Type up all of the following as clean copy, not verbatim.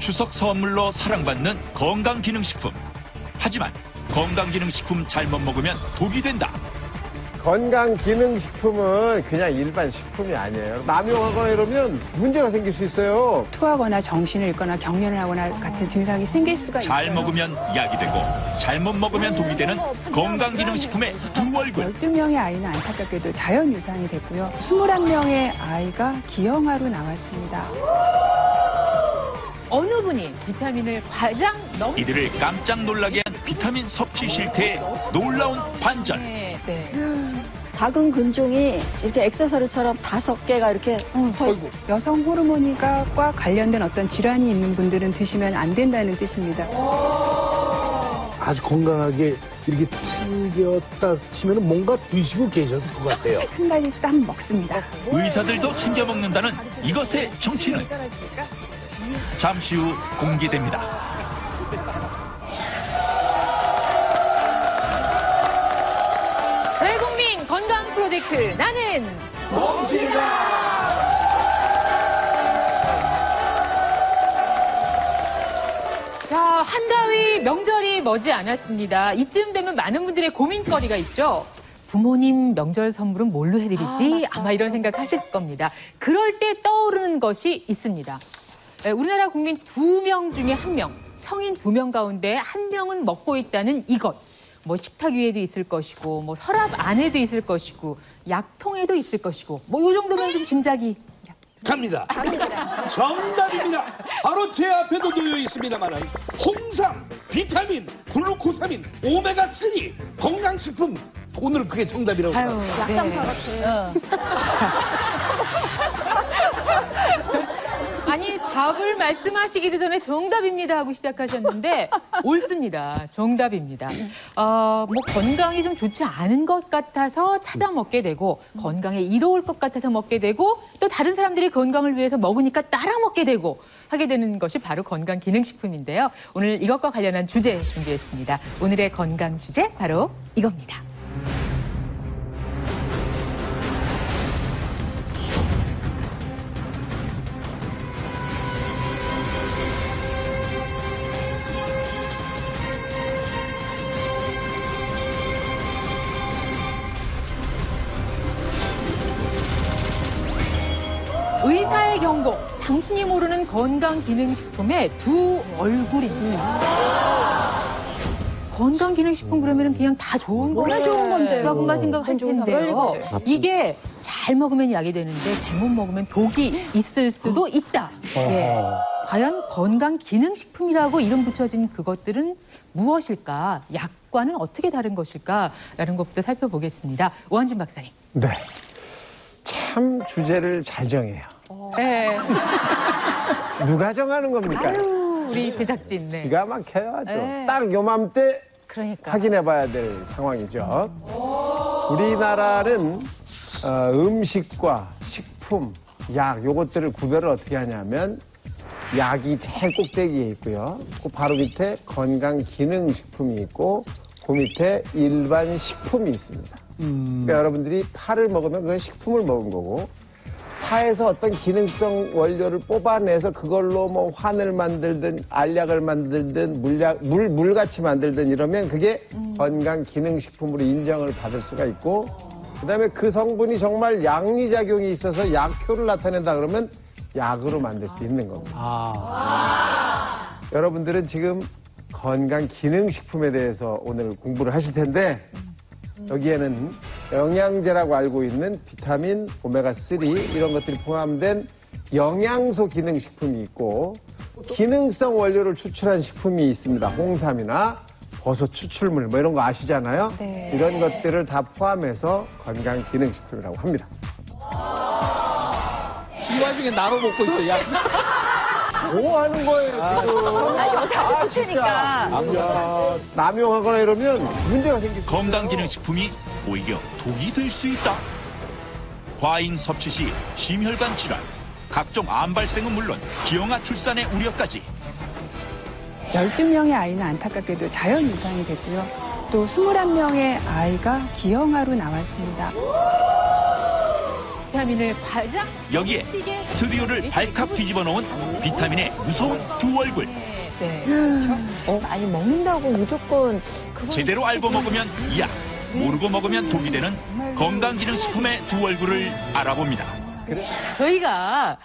추석 선물로 사랑받는 건강기능식품. 하지만 건강기능식품 잘못 먹으면 독이 된다. 건강기능식품은 그냥 일반 식품이 아니에요. 남용하거나 이러면 문제가 생길 수 있어요. 토하거나 정신을 잃거나 경련을 하거나 같은 증상이 생길 수가 있어요. 잘 먹으면 약이 되고 잘못 먹으면 독이 되는 건강기능식품의 두 얼굴. 12명의 아이는 안타깝게도 자연유산이 됐고요. 21명의 아이가 기형아로 나왔습니다. 어느 분이 비타민을 가장 너무 이들을 깜짝 놀라게 한 비타민 섭취 실태의 놀라운 반전. 네. 작은 근종이 이렇게 액세서리처럼 5개가 이렇게 여성 호르몬과 관련된 어떤 질환이 있는 분들은 드시면 안 된다는 뜻입니다. 아주 건강하게 이렇게 챙겼다 치면 뭔가 드시고 계셨을 것 같아요. 한 가지 딱 먹습니다. 의사들도 챙겨 먹는다는 이것의 정체는 잠시 후 공개됩니다. 대국민 건강 프로젝트 나는 먹신다. 자, 한가위 명절이 머지 않았습니다. 이쯤 되면 많은 분들의 고민거리가 있죠. 부모님 명절 선물은 뭘로 해드리지? 아마 이런 생각 하실 겁니다. 그럴 때 떠오르는 것이 있습니다. 우리나라 국민 2명 중에 1명, 성인 2명 가운데 1명은 먹고 있다는 이것. 뭐 식탁 위에도 있을 것이고, 뭐 서랍 안에도 있을 것이고, 약통에도 있을 것이고, 뭐 요 정도면 좀 짐작이. 갑니다. 정답입니다. 바로 제 앞에도 놓여 있습니다만은 홍삼, 비타민, 글루코사민, 오메가3 건강식품. 오늘은 그게 정답이라고 생각합니다. 약장사 같아. 아니, 답을 말씀하시기도 전에 정답입니다 하고 시작하셨는데 옳습니다. 정답입니다. 뭐 건강이 좀 좋지 않은 것 같아서 찾아 먹게 되고 건강에 이로울 것 같아서 먹게 되고 또 다른 사람들이 건강을 위해서 먹으니까 따라 먹게 되고 하게 되는 것이 바로 건강기능식품인데요. 오늘 이것과 관련한 주제 준비했습니다. 오늘의 건강 주제 바로 이겁니다. 의사의 경고, 당신이 모르는 건강기능식품의 두 얼굴입니다. 건강기능식품 그러면 그냥 다 좋은 원래 좋은 건데요. 라고만 생각할 텐데요. 이게 잘 먹으면 약이 되는데 잘못 먹으면 독이 있을 수도 있다. 예. 과연 건강기능식품이라고 이름 붙여진 그것들은 무엇일까? 약과는 어떻게 다른 것일까? 라는 것부터 살펴보겠습니다. 오한진 박사님. 네. 참 주제를 잘 정해요. 네. 누가 정하는 겁니까? 아유, 우리 제작진. 네. 기가 막혀요, 아주. 네. 딱 요맘때 그러니까. 확인해 봐야 될 상황이죠. 우리나라는 음식과 식품, 약, 요것들을 구별을 어떻게 하냐면 약이 제일 꼭대기에 있고요. 그 바로 밑에 건강기능식품이 있고 그 밑에 일반 식품이 있습니다. 그러니까 여러분들이 파를 먹으면 그건 식품을 먹은 거고 파에서 어떤 기능성 원료를 뽑아내서 그걸로 뭐 환을 만들든 알약을 만들든 물같이 만들든 이러면 그게 건강기능식품으로 인정을 받을 수가 있고 그다음에 그 성분이 정말 양리작용이 있어서 약효를 나타낸다 그러면 약으로 만들 수 있는 겁니다. 여러분들은 지금 건강기능식품에 대해서 오늘 공부를 하실 텐데 여기에는 영양제라고 알고 있는 비타민, 오메가3 이런 것들이 포함된 영양소 기능식품이 있고 기능성 원료를 추출한 식품이 있습니다. 홍삼이나 버섯 추출물 뭐 이런 거 아시잖아요. 네. 이런 것들을 다 포함해서 건강기능식품이라고 합니다. 이 와중에 나눠 먹고 있어, 야. 뭐 하는 거예요, 지금? 여자 좋으니까. 남용하거나 이러면 문제가 생길 수 있어요. 건강기능식품이 오히려 독이 될 수 있다. 과잉 섭취 시 심혈관 질환, 각종 암 발생은 물론 기형아 출산의 우려까지. 12명의 아이는 안타깝게도 자연유산이 됐고요. 또 21명의 아이가 기형아로 나왔습니다. 비타민을 가장 여기에 스튜디오를 발칵 뒤집어 놓은 비타민의 무서운 두 얼굴. 네. 많이 먹는다고 무조건 그건 제대로 알고 먹으면 약, 모르고 먹으면 독이 되는 건강기능식품의 두 얼굴을 알아봅니다. 저희가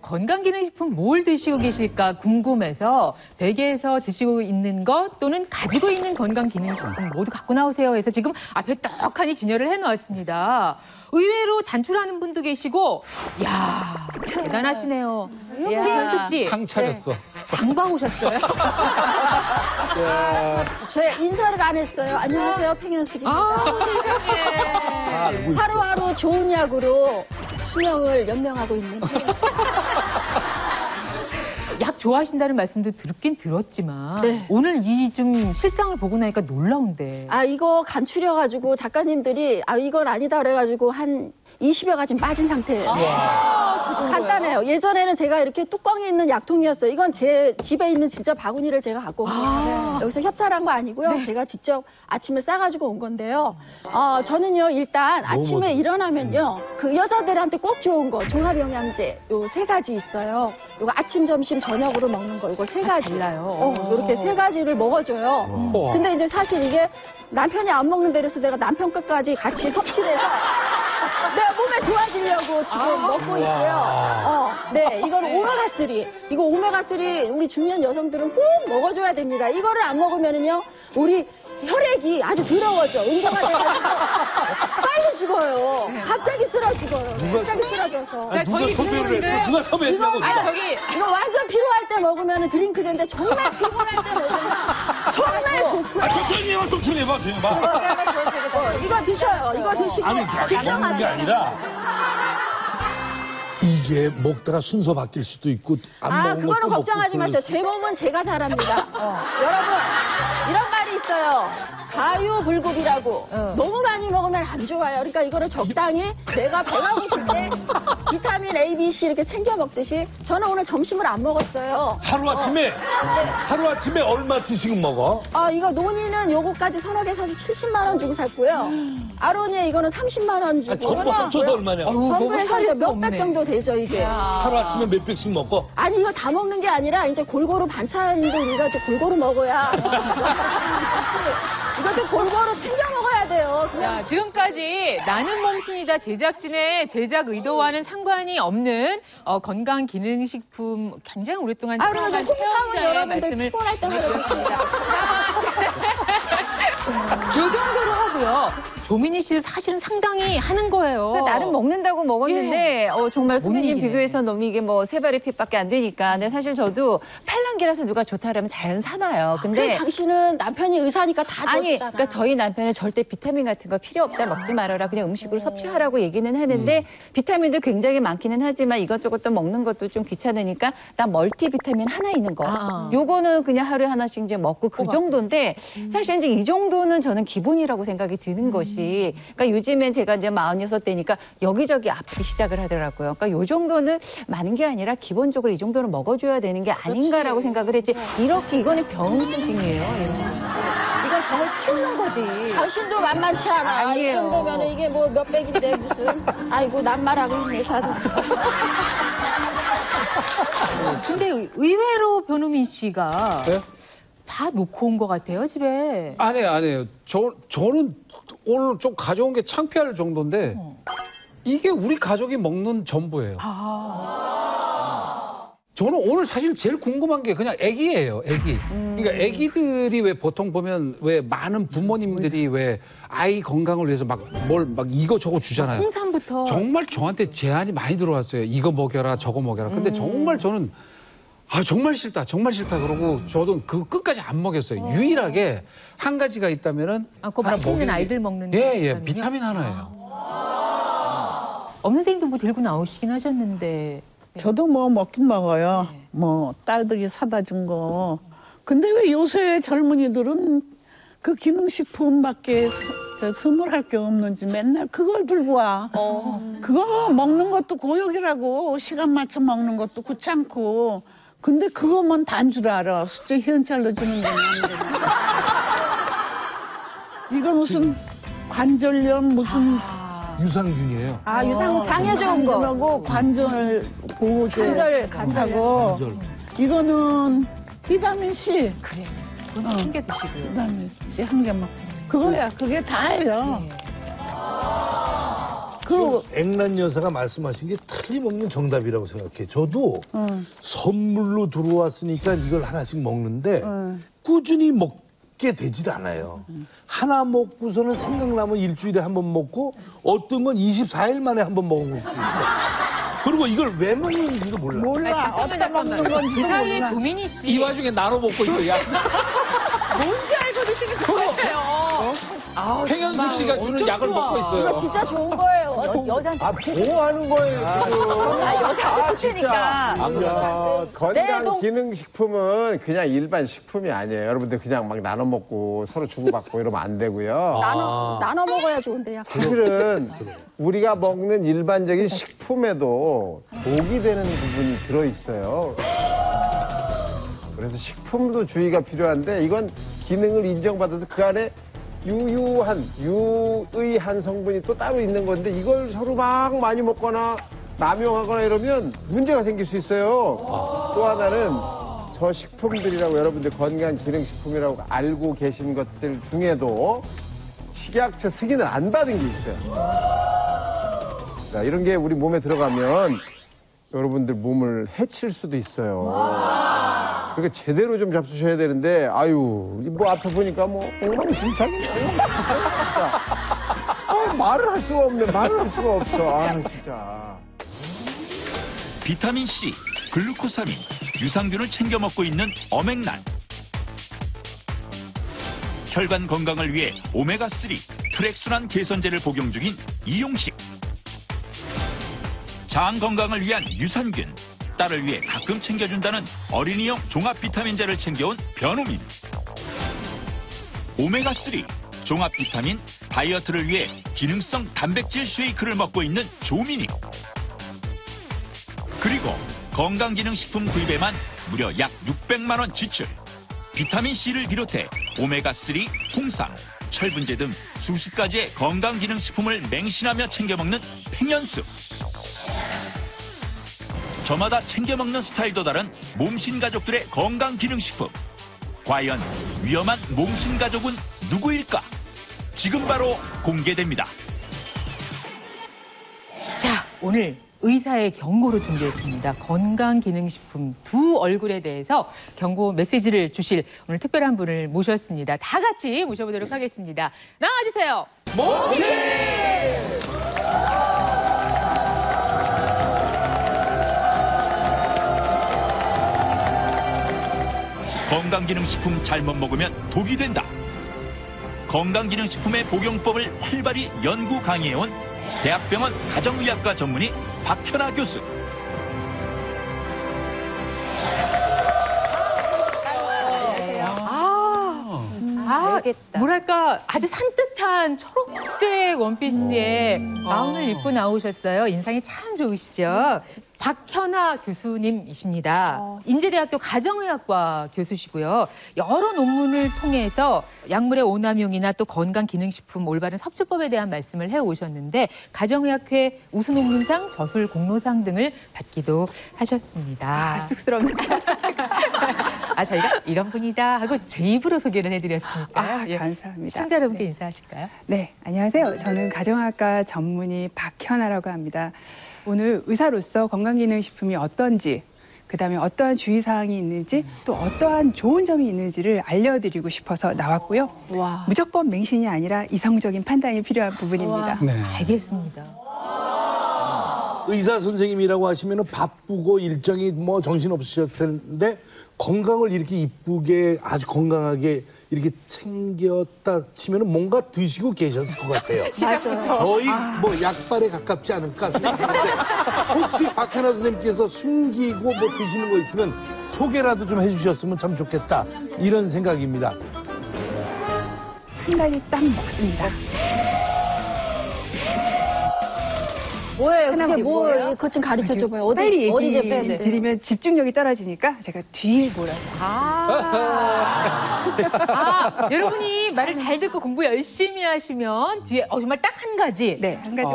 건강기능식품 뭘 드시고 계실까 궁금해서 댁에서 드시고 있는 것 또는 가지고 있는 건강기능식품 모두 갖고 나오세요 해서 지금 앞에 떡하니 진열을 해놓았습니다. 의외로 단출하는 분도 계시고, 이야 대단하시네요. 김현숙 씨, 상 차렸어. 장봐 오셨어요? 저 인사를 안 했어요. 안녕하세요, 팽현숙입니다. 세상에. 하루하루 좋은 약으로 수명을 연명하고 있는 팽현숙. 약 좋아하신다는 말씀도 듣긴 들었지만 네. 오늘 이 좀 실상을 보고 나니까 놀라운데. 아, 이거 간추려가지고 작가님들이 이건 아니다 그래가지고 한 20여 가지 빠진 상태예요. 간단해요. 예전에는 제가 이렇게 뚜껑이 있는 약통이었어요. 이건 제 집에 있는 진짜 바구니를 제가 갖고 온 거예요. 여기서 협찬한 거 아니고요. 제가 직접 아침에 싸가지고 온 건데요. 저는요, 일단 아침에 일어나면요, 그 여자들한테 꼭 좋은 거, 종합영양제, 요 3가지 있어요. 요거 아침, 점심, 저녁으로 먹는 거, 이거 3가지. 달라요. 요렇게 3가지를 먹어줘요. 근데 이제 사실 이게 남편이 안 먹는데 그래서 내가 남편 것까지 같이 섭취를 해서 내가 몸에 좋아지려고 지금 먹고 있고요. 네, 이거는 오메가3. 이거 오메가3 우리 중년 여성들은 꼭 먹어줘야 됩니다. 이거를 안 먹으면은요, 우리 혈액이 아주 더러워져. 응고가 돼가지고 빨리 죽어요. 갑자기 쓰러지고요. 갑자기 쓰러져서. 자, 저희 부모님은 누가 섭외했다고? 이거 완전 필요할 때 먹으면 드링크인데 정말 피곤할 때 먹으면 정말 좋고요. 천천히 해봐, 천천히 해봐, 천천히 해봐. 이거 드셔요. 이거 드시고. 아니, 계속 진짜 먹는 게 맛있어요. 아니라 이게 먹다가 순서 바뀔 수도 있고 안 먹은 그거는 것도 걱정하지 먹고 마세요. 제 몸은 제가 잘합니다. 여러분, 이런 말이 있어요. 가유불급이라고. 너무 많이 먹으면 안 좋아요. 그러니까 이거를 적당히 내가 배가 고플 때 비타민 A, B, C 이렇게 챙겨 먹듯이 저는 오늘 점심을 안 먹었어요. 하루아침에 얼마치씩 먹어? 이거 논이는 요거까지 서너 개 사서 70만 원 주고 샀고요. 아로니에 이거는 30만 원 주고. 전부 합쳐서 얼마냐? 전부 해서 이제 몇백 없네. 정도 되죠, 이게. 하루아침에 몇 백씩 먹고? 아니, 이거 다 먹는 게 아니라 이제 골고루 반찬도 우리가 좀 골고루 먹어야. 이것도 골고루 챙겨 먹어야 돼요. 그냥 자, 지금까지 나는 몸순이다 제작진의 제작 의도와는 상관이 없는 건강기능식품 굉장히 오랫동안 그래서 체험한 콩나물 체험자의 여러분들 말씀을 피곤할 때 먹었습니다. 이 정도로 하고요. 조민희 씨를 사실은 상당히 하는 거예요. 그러니까 나름 먹는다고 먹었는데 정말 선배님 이기네. 비교해서 너무 이게 뭐 세 발의 핏밖에 안 되니까. 근데 사실 저도 팔랑귀라서 누가 좋다 그러면 자연 사나요. 근데 당신은 남편이 의사니까 다 아니, 줬잖아. 그러니까 저희 남편은 절대 비타민 같은 거 필요 없다, 먹지 말아라, 그냥 음식으로 섭취하라고 얘기는 하는데 비타민도 굉장히 많기는 하지만 이것저것 또 먹는 것도 좀 귀찮으니까 나 멀티 비타민 하나 있는 거. 요거는 그냥 하루에 하나씩 이제 먹고 그 정도인데 사실 이제 이 정도는 저는 기본이라고 생각이 드는 것이. 그러니까 요즘엔 제가 이제 46대니까 여기저기 아프기 시작을 하더라고요. 그러니까 요 정도는 많은 게 아니라 기본적으로 이 정도는 먹어줘야 되는 게 아닌가라고 생각을 했지. 이렇게 이거는 병 수준이에요. 이건 병을 키우는 거지. 당신도 만만치 않아. 아니에요. 이 정도면 이게 뭐 몇백인데 무슨. 아이고, 남말하고 있네, 사도. 근데 의외로 변우민 씨가 네? 다 놓고 온 것 같아요, 집에. 아니에요. 저는 오늘 좀 가져온 게 창피할 정도인데 이게 우리 가족이 먹는 전부예요. 저는 오늘 사실 제일 궁금한 게 그냥 애기예요, 애기. 그러니까 애기들이 왜 보통 보면 왜 많은 부모님들이 왜 아이 건강을 위해서 막 이거 저거 주잖아요. 홍삼부터. 정말 저한테 제안이 많이 들어왔어요. 이거 먹여라, 저거 먹여라. 근데 정말 저는 정말 싫다, 정말 싫다 그러고 저도 그 끝까지 안 먹였어요. 유일하게 한 가지가 있다면은 그 하나 맛있는 먹이는 아이들 먹는 예, 비타민 하나예요. 엄 선생님도 뭐 들고 나오시긴 하셨는데. 저도 뭐 먹긴 먹어요. 뭐 딸들이 사다 준 거. 근데 왜 요새 젊은이들은 그 기능식품밖에 선물할 게 없는지 맨날 그걸 들고 와. 그거 먹는 것도 고역이라고. 시간 맞춰 먹는 것도 귀찮고. 근데 그거만 단 줄 알아. 숫자 현찰로 주는 건 아니거든. 이거 무슨 관절염 무슨 유산균이에요. 아, 장에 좋은 거. 하고 관절 보호제. 관절, 하고 관절. 이거는 비타민 C. 그래. 그건 챙겨 드시고요. 비타민 C 한 개만. 그거야. 그게 다예요. 그리고 앵란 여사가 말씀하신 게 틀림없는 정답이라고 생각해. 저도 선물로 들어왔으니까 이걸 하나씩 먹는데 꾸준히 먹게 되질 않아요. 하나 먹고서는 생각나면 일주일에 한 번 먹고 어떤 건 24일 만에 한 번 먹은 것도 있어요. 그리고 이걸 왜 먹는지도 몰라. 몰라. 어디다 먹는 건지도 그 사이에 몰라. 도민희 씨. 이 와중에 나눠 먹고 있어. 야. 뭔지 알고 드시는 거예요. 팽현숙 씨가 주는 약을 먹고 이거 있어요. 진짜 좋은 거예요. 여자한테 보호하는 거예요, 지금. 여자한테 좋으니까. 건강 기능식품은 그냥 일반 식품이 아니에요. 여러분들 그냥 막 나눠 먹고 서로 주고받고 이러면 안 되고요. 나눠 먹어야 좋은데, 약간. 사실은 우리가 먹는 일반적인 식품에도 독이 되는 부분이 들어있어요. 그래서 식품도 주의가 필요한데 이건 기능을 인정받아서 그 안에 유의한 성분이 또 따로 있는 건데 이걸 서로 막 많이 먹거나 남용하거나 이러면 문제가 생길 수 있어요. 또 하나는 저 식품들이라고 여러분들 건강기능식품이라고 알고 계신 것들 중에도 식약처 승인을 안 받은 게 있어요. 자, 이런 게 우리 몸에 들어가면 여러분들 몸을 해칠 수도 있어요. 그러니까 제대로 좀 잡수셔야 되는데, 아유, 뭐 앞에 보니까 뭐 엉망진창이야. 말을 할 수가 없네. 말을 할 수가 없어. 아, 진짜. 비타민 C, 글루코사민, 유산균을 챙겨 먹고 있는 어맹란. 혈관 건강을 위해 오메가3, 혈액순환 개선제를 복용 중인 이용식. 장 건강을 위한 유산균, 딸을 위해 가끔 챙겨준다는 어린이용 종합 비타민제를 챙겨온 변호민. 오메가3, 종합 비타민, 다이어트를 위해 기능성 단백질 쉐이크를 먹고 있는 조민희. 그리고 건강기능식품 구입에만 무려 약 600만 원 지출. 비타민C를 비롯해 오메가3, 홍삼, 철분제 등 수십 가지의 건강기능식품을 맹신하며 챙겨 먹는 팽현숙. 저마다 챙겨 먹는 스타일도 다른 몸신 가족들의 건강기능식품. 과연 위험한 몸신 가족은 누구일까? 지금 바로 공개됩니다. 자, 오늘 의사의 경고로 준비했습니다. 건강기능식품 두 얼굴에 대해서 경고 메시지를 주실 오늘 특별한 분을 모셨습니다. 다 같이 모셔보도록 하겠습니다. 나와주세요. 건강기능식품 잘못 먹으면 독이 된다. 건강기능식품의 복용법을 활발히 연구 강의해온 대학병원 가정의학과 전문의 박현아 교수. 알겠다. 뭐랄까 아주 산뜻한 초록색 원피스에 가운을 입고 나오셨어요. 인상이 참 좋으시죠. 박현아 교수님이십니다. 인제대학교 가정의학과 교수시고요. 여러 논문을 통해서 약물의 오남용이나 또 건강기능식품 올바른 섭취법에 대한 말씀을 해오셨는데 가정의학회 우수논문상, 저술 공로상 등을 받기도 하셨습니다. 쑥스럽네요. 저희가 이런 분이다 하고 제 입으로 소개를 해드렸으니까요. 예. 감사합니다. 시청자 여러분께 인사하실까요? 네, 안녕하세요. 저는 가정학과 전문의 박현아라고 합니다. 오늘 의사로서 건강기능식품이 어떤지, 그다음에 어떠한 주의사항이 있는지, 또 어떠한 좋은 점이 있는지를 알려드리고 싶어서 나왔고요. 무조건 맹신이 아니라 이성적인 판단이 필요한 부분입니다. 네. 알겠습니다. 의사 선생님이라고 하시면 바쁘고 일정이 뭐 정신 없으셨을 텐데 건강을 이렇게 이쁘게 아주 건강하게 이렇게 챙겼다 치면 뭔가 드시고 계셨을 것 같아요. 맞아요. 거의 뭐 약발에 가깝지 않을까 생각하는데 혹시 박현아 선생님께서 숨기고 뭐 드시는 거 있으면 소개라도 좀 해주셨으면 참 좋겠다 이런 생각입니다. 한 가지 딱 먹습니다. 뭐예요? 그게 하나만 뭐예요? 그것 좀 가르쳐 줘봐요. 빨리 어디 얘기 네. 드리면 집중력이 떨어지니까 제가 뒤에 몰아요. 여러분이 말을 잘 듣고 공부 열심히 하시면 뒤에 정말 딱 한 가지. 네, 한 가지.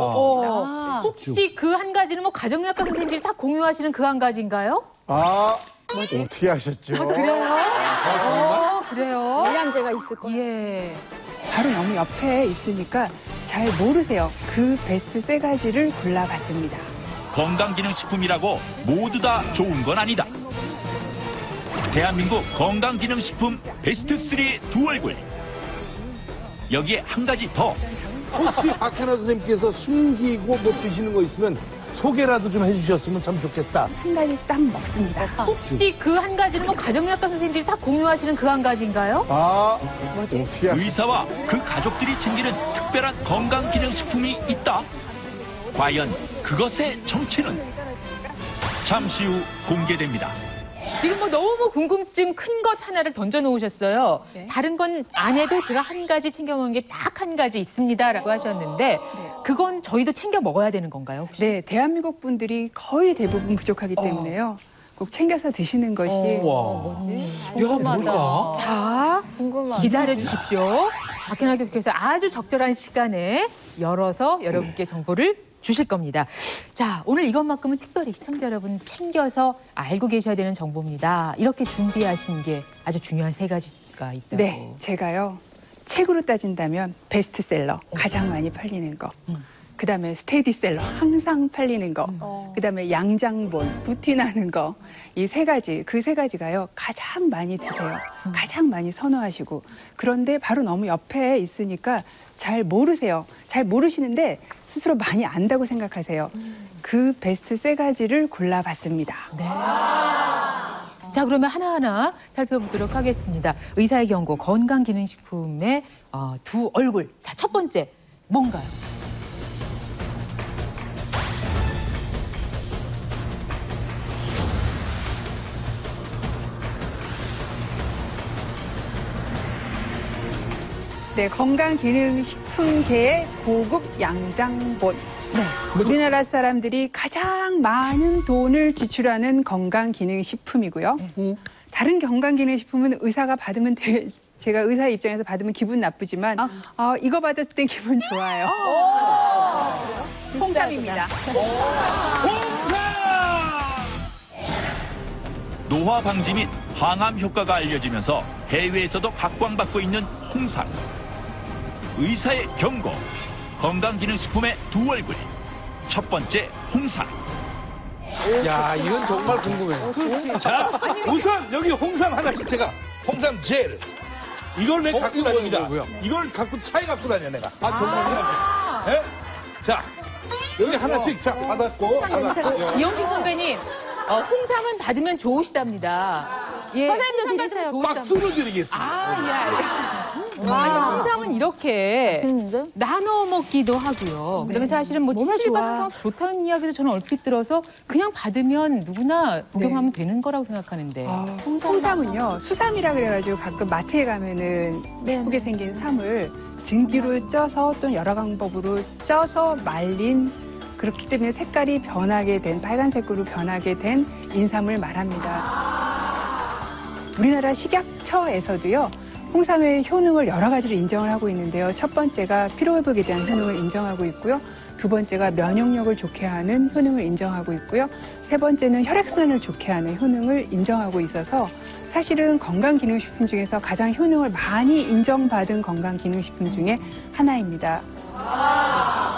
혹시 그 한 가지는 뭐 가정의학과 선생님들이 다 공유하시는 그 한 가지인가요? 어떻게 하셨죠? 그래요? 그래요? 영양제가 있을 거예요. 예. 바로 너무 옆에 있으니까 잘 모르세요. 그 베스트 세 가지를 골라봤습니다. 건강기능식품이라고 모두 다 좋은 건 아니다. 대한민국 건강기능식품 베스트 3 두 얼굴. 여기에 한 가지 더. 혹시 박현아 선생님께서 숨기고 뭐 드시는 거 있으면 소개라도 좀 해주셨으면 참 좋겠다. 한 가지 딱 먹습니다. 혹시 그 한 가지는 뭐 가정의학과 선생님들이 다 공유하시는 그 한 가지인가요? 어떻게 하셨죠? 의사와 그 가족들이 챙기는 특별한 건강기능식품이 있다. 과연 그것의 정체는 잠시 후 공개됩니다. 지금 뭐 너무 궁금증 큰 것 하나를 던져놓으셨어요. 네. 다른 건 안 해도 제가 한 가지 챙겨 먹는 게 딱 한 가지 있습니다라고 하셨는데 그건 저희도 챙겨 먹어야 되는 건가요? 혹시? 네, 대한민국 분들이 거의 대부분 부족하기 때문에요. 꼭 챙겨서 드시는 것이 뭘까? 자, 기다려 주십시오. 박현아 교수께서 아주 적절한 시간에 열어서 여러분께 정보를 주실 겁니다. 자, 오늘 이것만큼은 특별히 시청자 여러분 챙겨서 알고 계셔야 되는 정보입니다. 이렇게 준비하신 게 아주 중요한 세 가지가 있다고. 네, 제가요. 책으로 따진다면 베스트셀러, 가장 많이 팔리는 거. 그다음에 스테디셀러, 항상 팔리는 거. 그다음에 양장본, 부티나는 거. 이 세 가지, 그 세 가지가요. 가장 많이 드세요. 가장 많이 선호하시고. 그런데 바로 너무 옆에 있으니까 잘 모르세요. 잘 모르시는데 스스로 많이 안다고 생각하세요. 그 베스트 세 가지를 골라봤습니다. 네. 자, 그러면 하나하나 살펴보도록 하겠습니다. 의사의 경고, 건강기능식품의 두 얼굴. 자, 첫 번째, 뭔가요? 네, 건강기능식품계의 고급 양장본. 네, 우리나라 사람들이 가장 많은 돈을 지출하는 건강기능식품이고요. 다른 건강기능식품은 의사가 받으면 제가 의사 입장에서 받으면 기분 나쁘지만 이거 받았을 땐 기분 좋아요. 홍삼입니다. 노화 방지 및 항암 효과가 알려지면서 해외에서도 각광받고 있는 홍삼. 의사의 경고, 건강기능식품의 두 얼굴. 첫 번째, 홍삼. 야, 이건 정말 궁금해. 자, 우선 여기 홍삼 하나씩 제가 홍삼 젤. 이걸 내가 갖고 이거 다닙니다. 뭐야? 이걸 차에 갖고 다녀 내가. 정말요? 네? 자, 여기 하나씩 자 받았고. 이영식 선배님, 홍삼은 받으면 좋으시답니다. 예, 선생님도 드리세요. 박수를 드리겠습니다. 아니, 홍삼은 이렇게 나눠 먹기도 하고요. 그다음에 사실은 뭐 몸에 치질과 좋아. 항상 좋다는 이야기도 저는 얼핏 들어서 그냥 받으면 누구나 복용하면 되는 거라고 생각하는데. 홍삼은요, 수삼이라 그래가지고 가끔 마트에 가면은 예쁘게 생긴 삼을 증기로 쪄서 또는 여러 방법으로 쪄서 말린 그렇기 때문에 색깔이 변하게 된, 빨간색으로 변하게 된 인삼을 말합니다. 우리나라 식약처에서도요, 홍삼의 효능을 여러 가지로 인정을 하고 있는데요. 첫 번째가 피로회복에 대한 효능을 인정하고 있고요. 두 번째가 면역력을 좋게 하는 효능을 인정하고 있고요. 세 번째는 혈액순환을 좋게 하는 효능을 인정하고 있어서 사실은 건강기능식품 중에서 가장 효능을 많이 인정받은 건강기능식품 중에 하나입니다.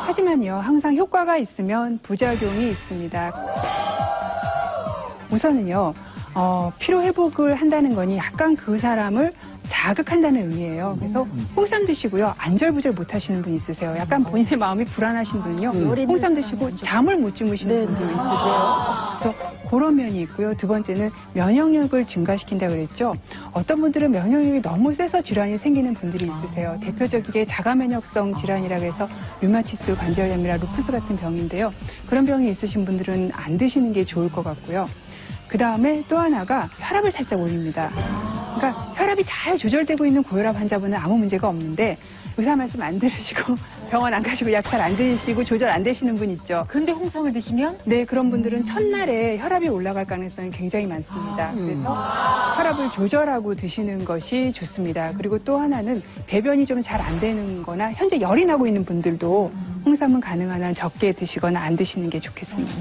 하지만요, 항상 효과가 있으면 부작용이 있습니다. 우선은요, 피로회복을 한다는 거니 약간 그 사람을 자극한다는 의미예요. 그래서 홍삼 드시고요, 안절부절 못 하시는 분 있으세요. 약간 본인의 마음이 불안하신 분은요, 홍삼 드시고 잠을 못 주무시는 분도 있으세요. 그래서 그런 면이 있고요. 두 번째는 면역력을 증가시킨다고 그랬죠. 어떤 분들은 면역력이 너무 세서 질환이 생기는 분들이 있으세요. 대표적이게 자가면역성 질환이라고 해서 류마티스 관절염이나 루푸스 같은 병인데요. 그런 병이 있으신 분들은 안 드시는 게 좋을 것 같고요. 그 다음에 또 하나가 혈압을 살짝 올립니다. 그러니까 혈압이 잘 조절되고 있는 고혈압 환자분은 아무 문제가 없는데 의사 말씀 안 들으시고 병원 안 가시고 약 잘 안 드시고 조절 안 되시는 분 있죠. 근데 홍삼을 드시면? 네, 그런 분들은 첫날에 혈압이 올라갈 가능성이 굉장히 많습니다. 그래서 혈압을 조절하고 드시는 것이 좋습니다. 그리고 또 하나는 배변이 좀 잘 안 되는 거나 현재 열이 나고 있는 분들도 홍삼은 가능한 한 적게 드시거나 안 드시는 게 좋겠습니다.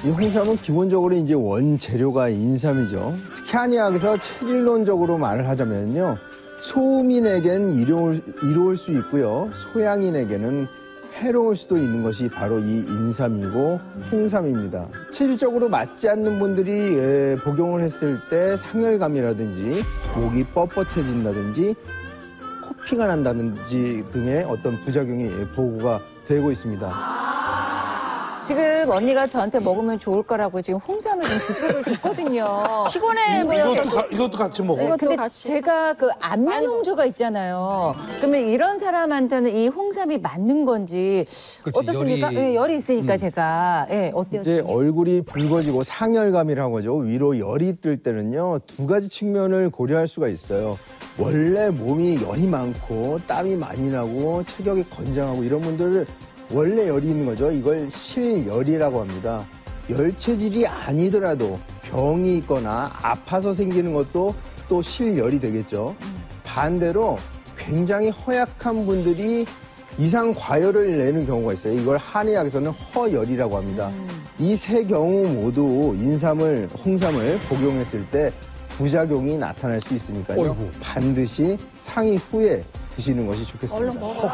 이 홍삼은 기본적으로 이제 원재료가 인삼이죠. 특히 한의학에서 체질론적으로 말을 하자면요. 소음인에겐 이로울 수 있고요. 소양인에게는 해로울 수도 있는 것이 바로 이 인삼이고 홍삼입니다. 체질적으로 맞지 않는 분들이 복용을 했을 때 상열감이라든지 목이 뻣뻣해진다든지 코피가 난다든지 등의 어떤 부작용이 보고가 되고 있습니다. 지금 언니가 저한테 먹으면 좋을 거라고 지금 홍삼을 좀 부탁을 줬거든요. 피곤해 뭐 이것도 같이 먹어. 네, 근데 제가 그 안면 홍조가 있잖아요. 그러면 이런 사람한테는 이 홍삼이 맞는 건지 그렇지, 어떻습니까? 열이 있으니까 제가 어때요? 이제 얼굴이 붉어지고 상열감이라고 하죠. 위로 열이 뜰 때는요. 두 가지 측면을 고려할 수가 있어요. 원래 몸이 열이 많고 땀이 많이 나고 체격이 건장하고 이런 분들을 원래 열이 있는 거죠. 이걸 실열이라고 합니다. 열 체질이 아니더라도 병이 있거나 아파서 생기는 것도 또 실열이 되겠죠. 반대로 굉장히 허약한 분들이 이상 과열을 내는 경우가 있어요. 이걸 한의학에서는 허열이라고 합니다. 이 세 경우 모두 홍삼을 복용했을 때 부작용이 나타날 수 있으니까요. 어이구. 반드시 상의 후에 드시는 것이 좋겠습니다. 얼른 먹어.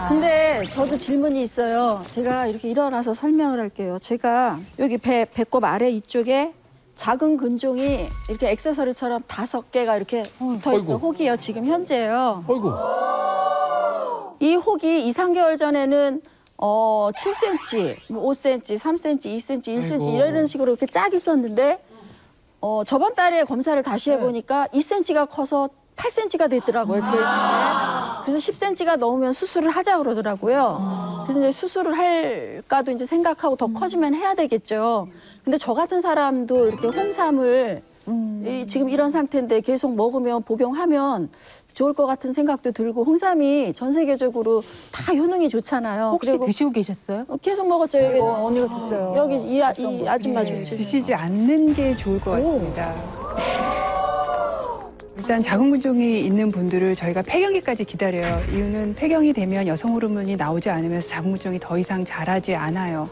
근데 저도 질문이 있어요. 제가 이렇게 일어나서 설명을 할게요. 제가 여기 배꼽 아래 이쪽에 작은 근종이 이렇게 액세서리처럼 5개가 이렇게 붙어 있어. 혹이요. 지금 현재요. 어이구. 이 혹이 2, 3개월 전에는 7cm, 5cm, 3cm, 2cm, 1cm 아이고. 이런 식으로 이렇게 쫙 있었는데 저번 달에 검사를 다시 해보니까 2cm가 커서 8cm가 됐더라고요, 제일 처음에. 그래서 10cm가 넘으면 수술을 하자 그러더라고요. 그래서 이제 수술을 할까도 이제 생각하고 더 커지면 해야 되겠죠. 근데 저 같은 사람도 이렇게 홍삼을 지금 이런 상태인데 계속 먹으면 복용하면 좋을 것 같은 생각도 들고 홍삼이 전 세계적으로 다 효능이 좋잖아요. 혹시 그리고 드시고 계셨어요? 계속 먹었죠. 여기 언니가 줬어요. 여기 이 아줌마 네, 좋지. 드시지 않는 게 좋을 것 같습니다. 일단 작은 근종이 있는 분들을 저희가 폐경기까지 기다려요. 이유는 폐경이 되면 여성 호르몬이 나오지 않으면서 작은 근종이 더 이상 자라지 않아요.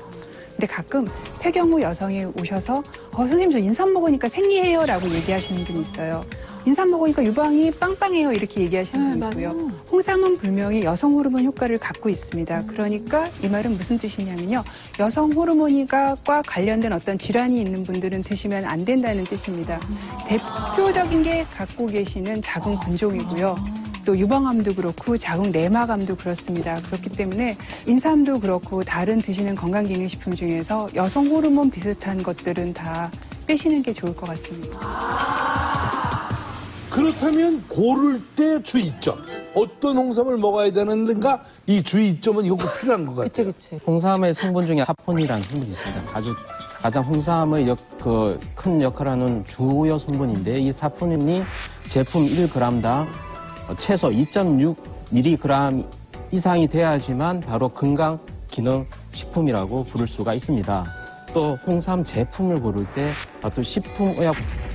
근데 가끔 폐경 후 여성이 오셔서 선생님 저 인삼 먹으니까 생리해요 라고 얘기하시는 분이 있어요. 인삼 먹으니까 유방이 빵빵해요 이렇게 얘기하시는 분 있고요. 홍삼은 분명히 여성 호르몬 효과를 갖고 있습니다. 그러니까 이 말은 무슨 뜻이냐면요. 여성 호르몬과 관련된 어떤 질환이 있는 분들은 드시면 안 된다는 뜻입니다. 대표적인 게 갖고 계시는 작은 근종이고요. 또 유방암도 그렇고 자궁 내막암도 그렇습니다. 그렇기 때문에 인삼도 그렇고 다른 드시는 건강기능식품 중에서 여성 호르몬 비슷한 것들은 다 빼시는 게 좋을 것 같습니다. 그렇다면 고를 때 주의점. 어떤 홍삼을 먹어야 되는가? 이 주의점은 이거 꼭 필요한 것 같아요. 그치. 홍삼의 성분 중에 사포닌이라는 성분이 있습니다. 가장 홍삼의 큰 역할을 하는 주요 성분인데 이 사포닌이 제품 1g당 최소 2.6mg 이상이 돼야지만 바로 건강기능식품이라고 부를 수가 있습니다. 또 홍삼 제품을 고를 때 또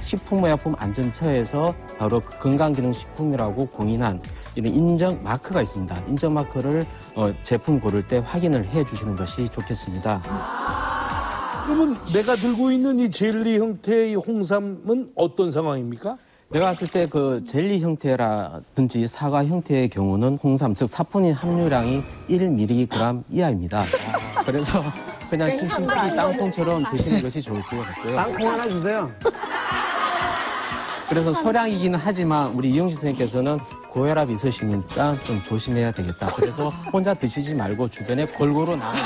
식품의약품 안전처에서 바로 건강기능식품이라고 공인한 이런 인증 마크가 있습니다. 인증 마크를 제품 고를 때 확인을 해 주시는 것이 좋겠습니다. 그러면 내가 들고 있는 이 젤리 형태의 홍삼은 어떤 상황입니까? 내가 봤을 때 그 젤리 형태라든지 사과 형태의 경우는 홍삼, 즉 사포닌 함유량이 1mg 이하입니다. 그래서 그냥 싱싱히 땅콩처럼 드시는 것이 좋을 것 같고요. 땅콩 하나 주세요. 그래서 소량이기는 하지만 우리 이용식 선생님께서는 고혈압이 있으시니까 좀 조심해야 되겠다. 그래서 혼자 드시지 말고 주변에 골고루 나눠.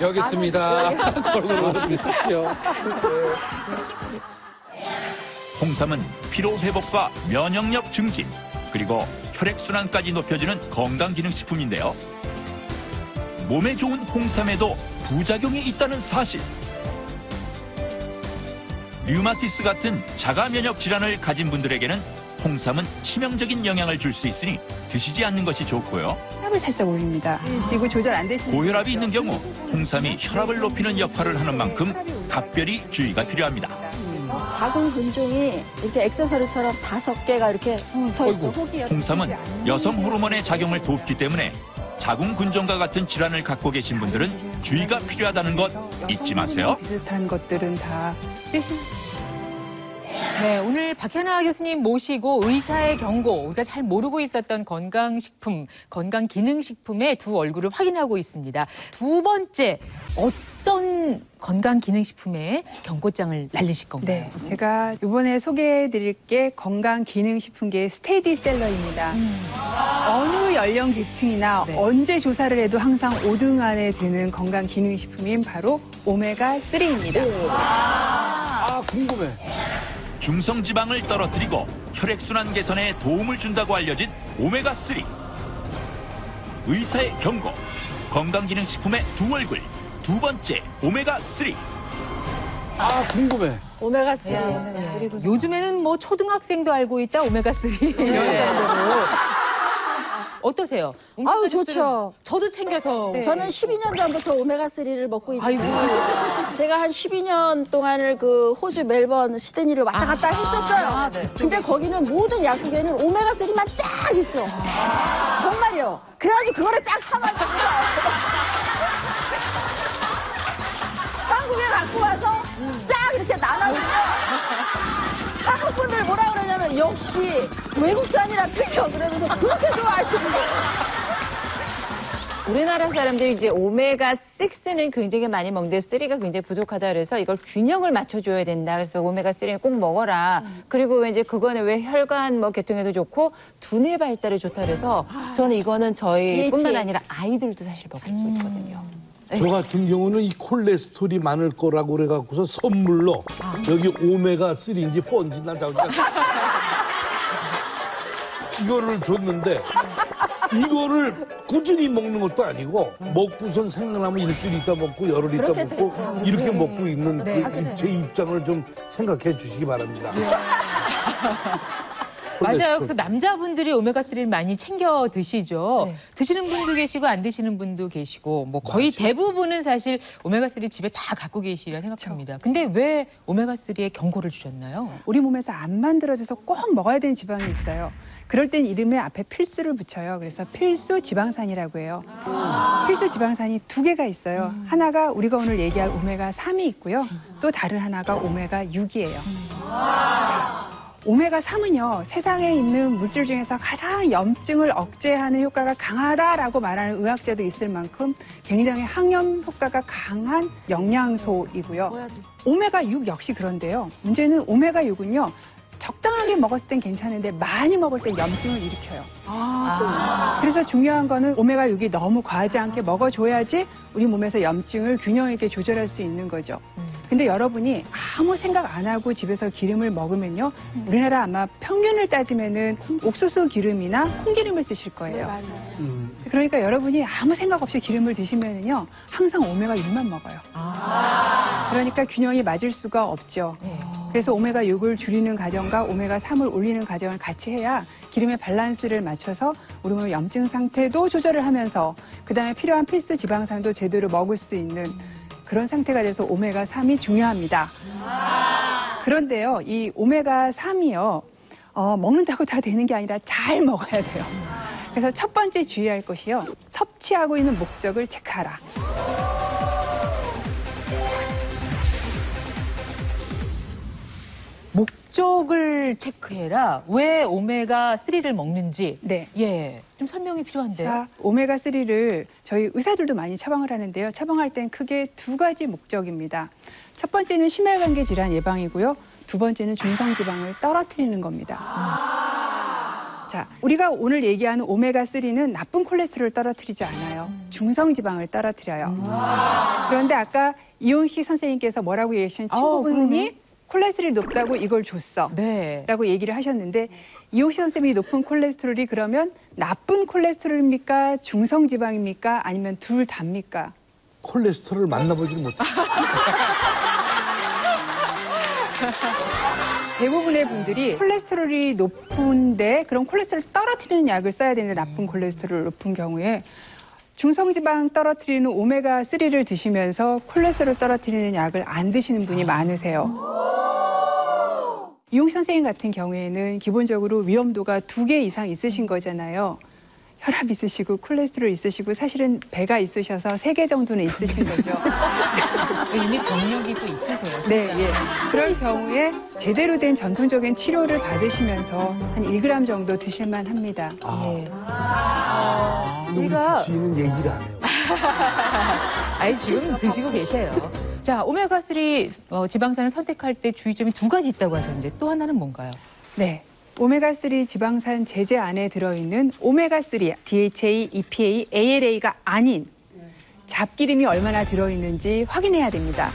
여기 있습니다. 골고루 드십시오. 홍삼은 피로 회복과 면역력 증진, 그리고 혈액순환까지 높여주는 건강기능식품인데요. 몸에 좋은 홍삼에도 부작용이 있다는 사실. 류마티스 같은 자가 면역 질환을 가진 분들에게는 홍삼은 치명적인 영향을 줄 수 있으니 드시지 않는 것이 좋고요. 혈압을 살짝 올립니다. 그리고 조절 안 되시는 고혈압이 있는 경우 홍삼이 혈압을 높이는 역할을 하는 만큼 각별히 주의가 필요합니다. 자궁 근종이 이렇게 액세서리처럼 5개가 이렇게 서 있고 홍삼은 여성 호르몬의 작용을 돕기 때문에 자궁 근종과 같은 질환을 갖고 계신 분들은 주의가 필요하다는 것 잊지 마세요. 비슷한 것들은 다 쓰실 네, 오늘 박현아 교수님 모시고 의사의 경고, 우리가 잘 모르고 있었던 건강식품, 건강기능식품의 두 얼굴을 확인하고 있습니다. 두 번째, 어떤 건강기능식품에 경고장을 날리실 건가요? 네, 제가 이번에 소개해드릴 게 건강기능식품계의 스테디셀러입니다. 어느 연령계층이나 언제 조사를 해도 항상 5등 안에 드는 건강기능식품인 바로 오메가3입니다. 아, 궁금해. 중성지방을 떨어뜨리고 혈액순환 개선에 도움을 준다고 알려진 오메가3. 의사의 경고, 건강기능식품의 두 얼굴, 두 번째 오메가3. 아, 궁금해. 오메가3. 요즘에는 뭐 초등학생도 알고 있다, 오메가3. 어떠세요? 아유, 좋죠. 저도 챙겨서. 저는 12년 전부터 오메가3를 먹고 있어요. 아이고. 제가 한 12년 동안을 그 호주 멜번 시드니를 왔다 갔다 했었어요. 근데 거기는 모든 약국에는 오메가3만 쫙 있어. 정말요. 그래가지고 그거를 쫙 사가지고 한국에 갖고 와서 쫙 이렇게 나눠주면 한국 분들 뭐라 그러냐면 역시 외국산이라 틀려 그러면서 그렇게 좋아하시는 거예요. 우리나라 사람들이 이제 오메가6는 굉장히 많이 먹는데 3가 굉장히 부족하다 그래서 이걸 균형을 맞춰줘야 된다. 그래서 오메가3는 꼭 먹어라. 그리고 이제 그거는 왜 혈관 뭐 계통에도 좋고 두뇌 발달에 좋다 그래서 저는 이거는 저희뿐만 아니라 아이들도 사실 먹을 수 있거든요. 저 같은 경우는 이 콜레스테롤이 많을 거라고 그래갖고서 선물로 여기 오메가3인지 4인지 난 자꾸 이거를 줬는데 이거를 꾸준히 먹는 것도 아니고 먹고선 생각나면 일주일 있다 먹고 열흘 있다 먹고 이렇게 먹고 있는 제 입장을 좀 생각해 주시기 바랍니다. 맞아요. 그래서 남자분들이 오메가3를 많이 챙겨 드시죠. 드시는 분도 계시고 안 드시는 분도 계시고 뭐 거의 대부분은 사실 오메가3 집에 다 갖고 계시리라 생각합니다. 근데 왜 오메가3에 경고를 주셨나요? 우리 몸에서 안 만들어져서 꼭 먹어야 되는 지방이 있어요. 그럴 땐 이름에 앞에 필수를 붙여요. 그래서 필수 지방산이라고 해요. 필수 지방산이 2개가 있어요. 하나가 우리가 오늘 얘기할 오메가3이 있고요. 또 다른 하나가 오메가6이에요. 오메가3은요, 세상에 있는 물질 중에서 가장 염증을 억제하는 효과가 강하다라고 말하는 의학자도 있을 만큼 굉장히 항염 효과가 강한 영양소이고요. 오메가6 역시 그런데요. 문제는 오메가6은요, 적당하게 먹었을 땐 괜찮은데 많이 먹을 땐 염증을 일으켜요. 그래서 중요한 거는 오메가6이 너무 과하지 않게 먹어줘야지 우리 몸에서 염증을 균형 있게 조절할 수 있는 거죠. 근데 여러분이 아무 생각 안 하고 집에서 기름을 먹으면요, 우리나라 아마 평균을 따지면은 옥수수 기름이나 콩기름을 쓰실 거예요. 그러니까 여러분이 아무 생각 없이 기름을 드시면은요, 항상 오메가6만 먹어요. 그러니까 균형이 맞을 수가 없죠. 그래서 오메가6을 줄이는 과정과 오메가3을 올리는 과정을 같이 해야 기름의 밸런스를 맞춰서 우리 몸의 염증 상태도 조절을 하면서 그다음에 필요한 필수 지방산도 제대로 먹을 수 있는 그런 상태가 돼서 오메가3이 중요합니다. 그런데요, 이 오메가3이요, 먹는다고 다 되는 게 아니라 잘 먹어야 돼요. 그래서 첫 번째 주의할 것이요, 섭취하고 있는 목적을 체크하라. 목적을 체크해라. 왜 오메가3를 먹는지. 네. 예. 좀 설명이 필요한데요. 자, 오메가3를 저희 의사들도 많이 처방을 하는데요. 처방할 땐 크게 2가지 목적입니다. 첫 번째는 심혈관계 질환 예방이고요. 두 번째는 중성지방을 떨어뜨리는 겁니다. 자, 우리가 오늘 얘기하는 오메가3는 나쁜 콜레스테롤을 떨어뜨리지 않아요. 중성지방을 떨어뜨려요. 그런데 아까 이온식 선생님께서 뭐라고 얘기하신 친구분이 콜레스테롤이 높다고 이걸 줬어. 라고 얘기를 하셨는데 이옥시 선생님이 높은 콜레스테롤이 그러면 나쁜 콜레스테롤입니까? 중성지방입니까? 아니면 둘 다입니까? 콜레스테롤을 만나보지는 못했어요. 대부분의 분들이 콜레스테롤이 높은데 그런 콜레스테롤 떨어뜨리는 약을 써야 되는데 나쁜 콜레스테롤 높은 경우에 중성지방 떨어뜨리는 오메가3를 드시면서 콜레스테롤 떨어뜨리는 약을 안 드시는 분이 많으세요. 이용식 선생님 같은 경우에는 기본적으로 위험도가 2개 이상 있으신 거잖아요. 혈압 있으시고 콜레스테롤 있으시고 사실은 배가 있으셔서 3개 정도는 있으신 거죠. 이미 병력이 또 있으세요. 진짜. 네, 예. 그럴 경우에 제대로 된 전통적인 치료를 받으시면서 한 1g 정도 드실만 합니다. 우리가 지는 얘기를 안 해요. 아니 지금 드시고 계세요. 자, 오메가3 지방산을 선택할 때 주의점이 2가지 있다고 하셨는데 또 하나는 뭔가요? 네. 오메가3 지방산 제제 안에 들어있는 오메가3, DHA, EPA, ALA가 아닌 잡기름이 얼마나 들어있는지 확인해야 됩니다.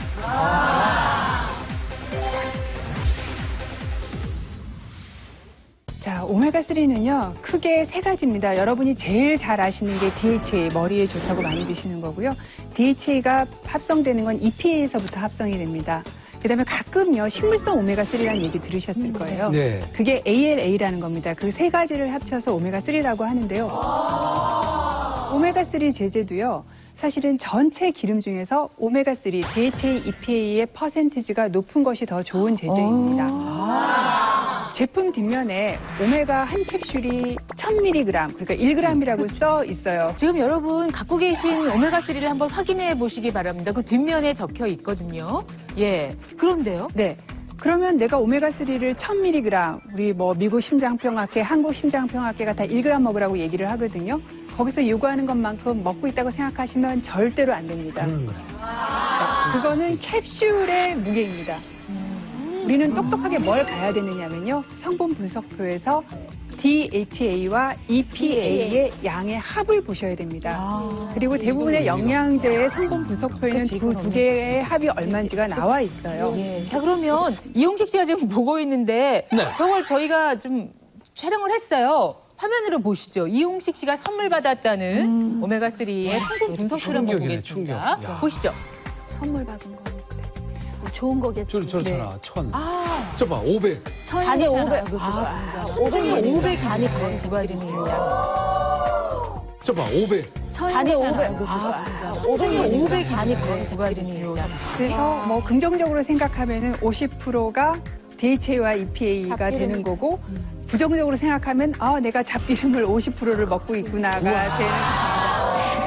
자, 오메가3는요, 크게 3가지입니다. 여러분이 제일 잘 아시는 게 DHA, 머리에 좋다고 많이 드시는 거고요. DHA가 합성되는 건 EPA에서부터 합성이 됩니다. 그 다음에 가끔요, 식물성 오메가3라는 얘기 들으셨을 거예요. 네. 그게 ALA라는 겁니다. 그 3가지를 합쳐서 오메가3라고 하는데요. 오메가3 제제도요, 사실은 전체 기름 중에서 오메가3, DHA, EPA의 퍼센티지가 높은 것이 더 좋은 제제입니다. 제품 뒷면에 오메가 한 캡슐이 1000mg, 그러니까 1g이라고 써 있어요. 지금 여러분 갖고 계신 오메가3를 한번 확인해 보시기 바랍니다. 그 뒷면에 적혀 있거든요. 예. 그런데요? 네. 그러면 내가 오메가3를 1000mg, 우리 뭐 미국 심장병학회, 한국 심장병학회가 다 1g 먹으라고 얘기를 하거든요. 거기서 요구하는 것만큼 먹고 있다고 생각하시면 절대로 안 됩니다. 그거는 캡슐의 무게입니다. 우리는 똑똑하게 뭘 봐야 되느냐면요. 성분 분석표에서 DHA와 EPA의 양의 합을 보셔야 됩니다. 그리고 대부분의 영양제의 성분 분석표에는 두 개의 합이 얼마인지가 나와 있어요. 자, 그러면 이용식 씨가 지금 보고 있는데 저걸 저희가 좀 촬영을 했어요. 화면으로 보시죠. 이용식 씨가 선물 받았다는 오메가3의 성분 분석표를 한번 보겠습니다. 보시죠. 선물 받은 거. 좋은 거겠죠. 저잖아, 1000. 저봐, 500. 단위 500. 500 단위 두 가지는 저봐, 500. 단위 500. 500 단위 두 가지는 그래서 뭐 긍정적으로 생각하면은 50%가 DHA와 EPA가 되는 거고 부정적으로 생각하면 내가 잡기름을 50%를 먹고 있구나가 되는 겁니다.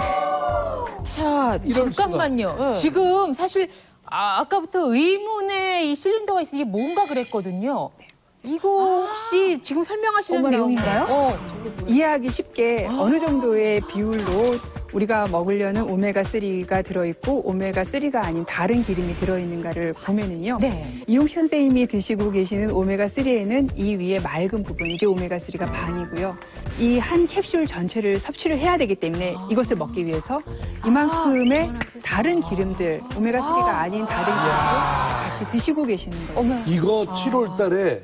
자, 잠깐만요. 지금 사실 아까부터 의문의 이 실린더가 있으니 이게 뭔가 그랬거든요. 이거 혹시 지금 설명하시는 내용인가요? 이해하기 쉽게 어느 정도의 비율로 우리가 먹으려는 오메가3가 들어있고 오메가3가 아닌 다른 기름이 들어있는가를 보면은요. 이용식 선생님이 드시고 계시는 오메가3에는 이 위에 맑은 부분, 이게 오메가3가 반이고요. 이 한 캡슐 전체를 섭취를 해야 되기 때문에 이것을 먹기 위해서 이만큼의 다른 기름들, 오메가3가 아닌 다른 기름을 같이 드시고 계시는 거예요. 이거 7월 달에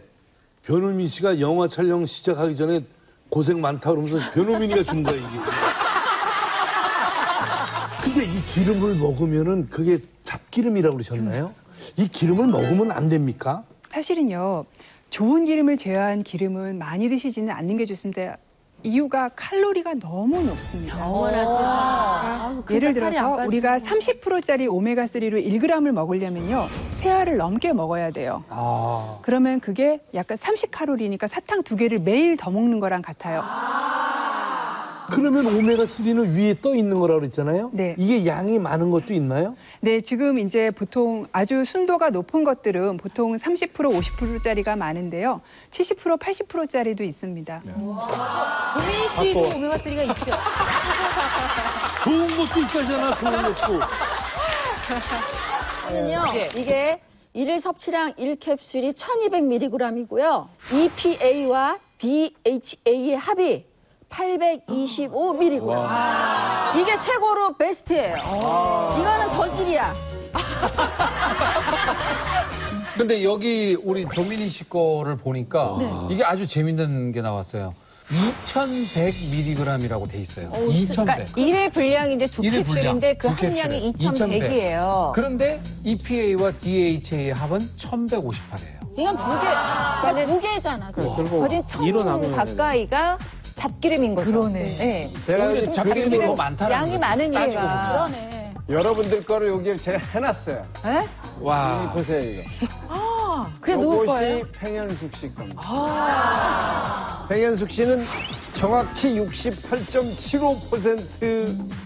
변우민 씨가 영화 촬영 시작하기 전에 고생 많다 그러면서 변우민이가 준 거야, 이게. 근데 이 기름을 먹으면은 그게 잡기름이라고 그러셨나요? 이 기름을 먹으면 안 됩니까? 사실은요, 좋은 기름을 제외한 기름은 많이 드시지는 않는 게 좋습니다. 이유가 칼로리가 너무 높습니다. 예를 들어서 우리가 30%짜리 오메가3로 1g을 먹으려면요, 3알을 넘게 먹어야 돼요. 그러면 그게 약간 30칼로리니까 사탕 2개를 매일 더 먹는 거랑 같아요. 그러면 오메가3는 위에 떠 있는 거라고 그랬잖아요? 네. 이게 양이 많은 것도 있나요? 네, 지금 이제 보통 아주 순도가 높은 것들은 보통 30%, 50%짜리가 많은데요. 70%, 80%짜리도 있습니다. 고민 씨도 오메가3가 있죠. 좋은 것도 있다잖아, 좋은 것도. 저는요, 이게 일일 섭취량 1캡슐이 1200mg이고요. EPA와 DHA의 합이 825mg. 이게 최고로 베스트예요. 이거는 저질이야. 근데 여기 우리 조민희 씨 거를 보니까 이게 아주 재밌는 게 나왔어요. 2100mg이라고 돼 있어요. 2100. 그러니까 1의 분량이 이제 두 일의 캡슐인데 그 분량, 두 함량이 캡슐에 2100이에요. 그런데 EPA와 DHA의 합은 1158이에요. 이건 무게잖아. 거진 1000 가까이가 잡기름인 거죠. 그러네. 네. 제가 오히려 여기 잡기름이 그림으로 더 많다는 양이 거죠. 많으니까. 그러네. 여러분들 거를 여기 제가 해놨어요. 에? 와. 여기 보세요, 이거. 그게 누구 거예요? 이것이 팽현숙 씨 겁니다. 팽현숙 씨는 정확히 68.75%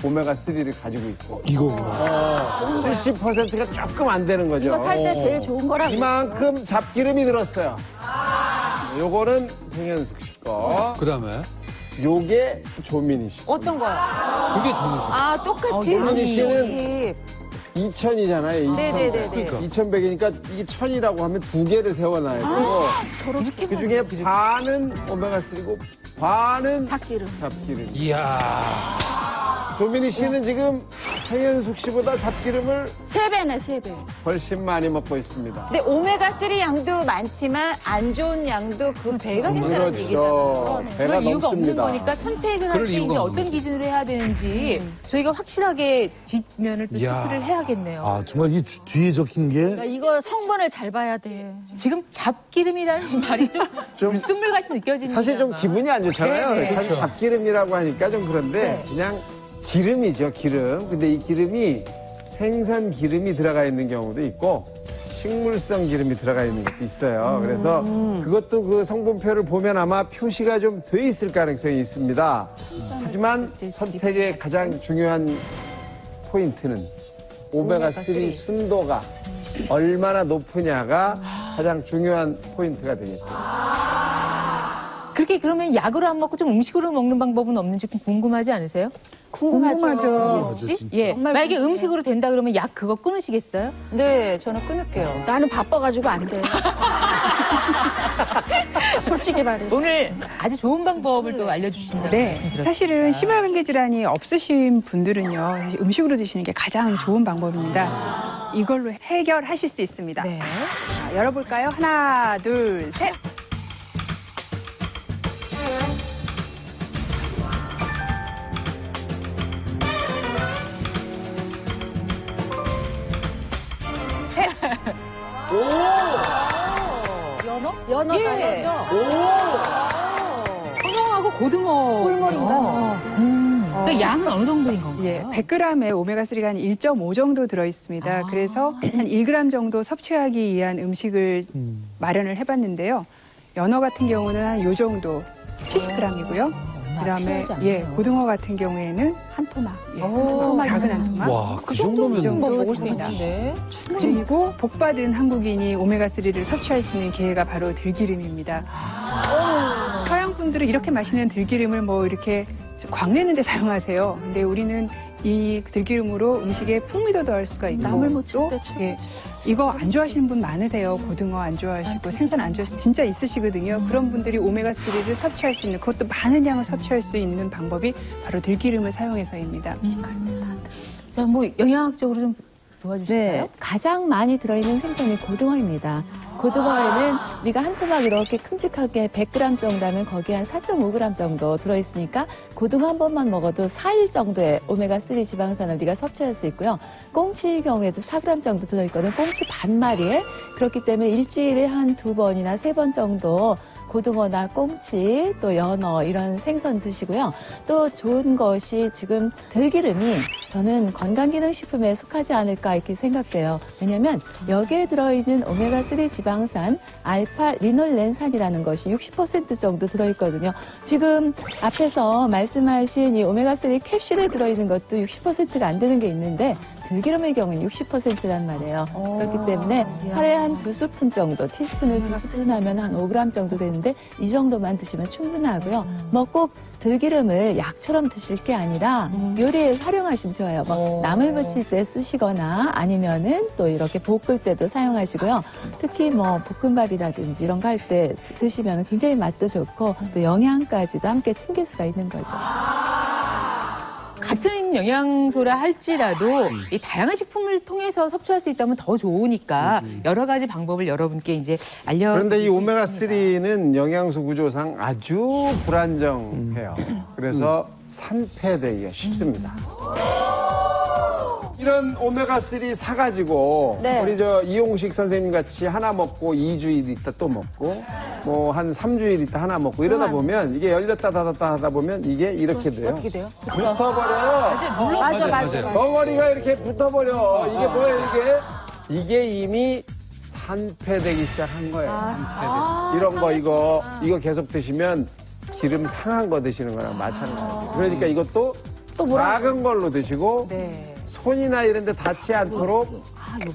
오메가3를 가지고 있어요. 이거구나. 70%가 조금 안 되는 거죠. 이거 살 때 제일 좋은 거라. 이만큼 잡기름이 들었어요. 요거는 팽현숙 씨 거. 그 다음에 요게 조민희 씨. 어떤 거요? 그게 저는 아, 똑같이. 조민희 씨는 2000이잖아요. 2000. 네네네네. 그러니까. 2100이니까 이게 1000이라고 하면 두 개를 세워놔야 되고 그 중에 반은 오메가3고 반은 잡기름. 이야. 조민희 씨는 지금 팽현숙 씨보다 잡기름을 3배네, 3배. 훨씬 많이 먹고 있습니다. 근데 오메가3 양도 많지만 안 좋은 양도 그 배가 된다는 얘기잖아요. 배가 그럴 이유가 없는 넘습니다. 거니까 선택을 할 그럴 때 이유가 이제 없는 어떤 거죠. 기준으로 해야 되는지 저희가 확실하게 뒷면을 또 이야. 체크를 해야겠네요. 아, 정말 이 뒤에 적힌 게 그러니까 이거 성분을 잘 봐야 돼. 지금 잡기름이라는 말이 좀 불순물같이 느껴지는 사실 좀 기분이 안 좋잖아요. 네, 네. 사실 잡기름이라고 하니까 좀 그런데 그냥 기름이죠, 기름. 근데 이 기름이 생선 기름이 들어가 있는 경우도 있고 식물성 기름이 들어가 있는 것도 있어요. 그래서 그것도 그 성분표를 보면 아마 표시가 좀 돼 있을 가능성이 있습니다. 하지만 선택의 가장 중요한 포인트는 오메가3 순도가 얼마나 높으냐가 가장 중요한 포인트가 되겠습니다. 그렇게 그러면 약으로 안 먹고 좀 음식으로 먹는 방법은 없는지 좀 궁금하지 않으세요? 궁금하죠. 예. 만약에 음식으로 된다 그러면 약 그거 끊으시겠어요? 네, 저는 끊을게요. 나는 바빠가지고 안 돼. 솔직히 말해서. 오늘 아주 좋은 방법을 또 알려주신다고 네, 말씀드렸습니다. 사실은 심혈관계 질환이 없으신 분들은요, 사실 음식으로 드시는 게 가장 좋은 방법입니다. 이걸로 해결하실 수 있습니다. 네. 자, 열어볼까요? 하나, 둘, 셋. 연어 예. 달려죠? 청양하고 고등어. 꿀물인가? 그러니까 양은 어느 정도인 건가요? 예, 100g에 오메가3가 한 1.5 정도 들어있습니다. 그래서 한 1g 정도 섭취하기 위한 음식을 마련을 해봤는데요. 연어 같은 경우는 한 요 정도 70g이고요. 그다음에 고등어 같은 경우에는 한 토막, 한 토막, 작은 한 토막. 와, 그 정도면 이 정도 먹을 수 됩니다. 있는데. 그리고 복받은 한국인이 오메가3를 섭취할 수 있는 기회가 바로 들기름입니다. 서양 분들은 이렇게 맛있는 들기름을 뭐 이렇게 광내는 데 사용하세요. 근데 우리는 이 들기름으로 음식에 풍미도 더할 수가 있고 나물 무칠 또 때 참. 예, 이거 안 좋아하시는 분 많으세요. 고등어 안 좋아하시고 생선 안 좋아하시고 진짜 있으시거든요. 그런 분들이 오메가3를 섭취할 수 있는 그것도 많은 양을 섭취할 수 있는 방법이 바로 들기름을 사용해서입니다. 자, 뭐 영양학적으로 좀 도와주실까요? 네, 가장 많이 들어있는 생선이 고등어입니다. 고등어에는 우리가 한 토막 이렇게 큼직하게 100g 정도 하면 거기에 한 4.5g 정도 들어있으니까 고등어 한 번만 먹어도 4일 정도의 오메가3 지방산을 우리가 섭취할 수 있고요. 꽁치의 경우에도 4g 정도 들어있거든요. 꽁치 반 마리에. 그렇기 때문에 일주일에 한 2번이나 3번 정도 고등어나 꽁치, 또 연어 이런 생선 드시고요. 또 좋은 것이 지금 들기름이 저는 건강기능식품에 속하지 않을까 이렇게 생각돼요. 왜냐하면 여기에 들어있는 오메가3 지방산 알파 리놀렌산이라는 것이 60% 정도 들어있거든요. 지금 앞에서 말씀하신 이 오메가3 캡슐에 들어있는 것도 60%가 안 되는 게 있는데 들기름의 경우는 60%란 말이에요. 그렇기 때문에 하루에 한 2스푼 정도, 티스푼을 2스푼 하면 한 5g 정도 되는데 이 정도만 드시면 충분하고요. 뭐 꼭 들기름을 약처럼 드실 게 아니라 요리에 활용하시면 좋아요. 뭐 나물 무칠 때 쓰시거나 아니면은 또 이렇게 볶을 때도 사용하시고요. 특히 뭐 볶음밥이라든지 이런 거 할 때 드시면 굉장히 맛도 좋고 또 영양까지도 함께 챙길 수가 있는 거죠. 같은 영양소라 할지라도 이 다양한 식품을 통해서 섭취할 수 있다면 더 좋으니까 여러 가지 방법을 여러분께 이제 알려. 그런데 이 오메가3는 영양소 구조상 아주 불안정해요. 그래서 산패되기가 쉽습니다. 이런 오메가3 사가지고 네. 우리 저 이용식 선생님 같이 하나 먹고 2주일 있다 또 먹고 뭐 한 3주일 있다 하나 먹고 이러다 보면 이게 열렸다 닫았다 하다 보면 이게 이렇게 돼요. 어떻게 돼요? 붙어버려요. 맞아. 덩어리가 이렇게 붙어버려. 이게 뭐예요 이게 이미 산패되기 시작한 거예요. 산패되기. 이런 거 이거 계속 드시면 기름 상한 거 드시는 거랑 마찬가지예요. 그러니까 이것도 작은 걸로 드시고 손이나 이런 데 닿지 않도록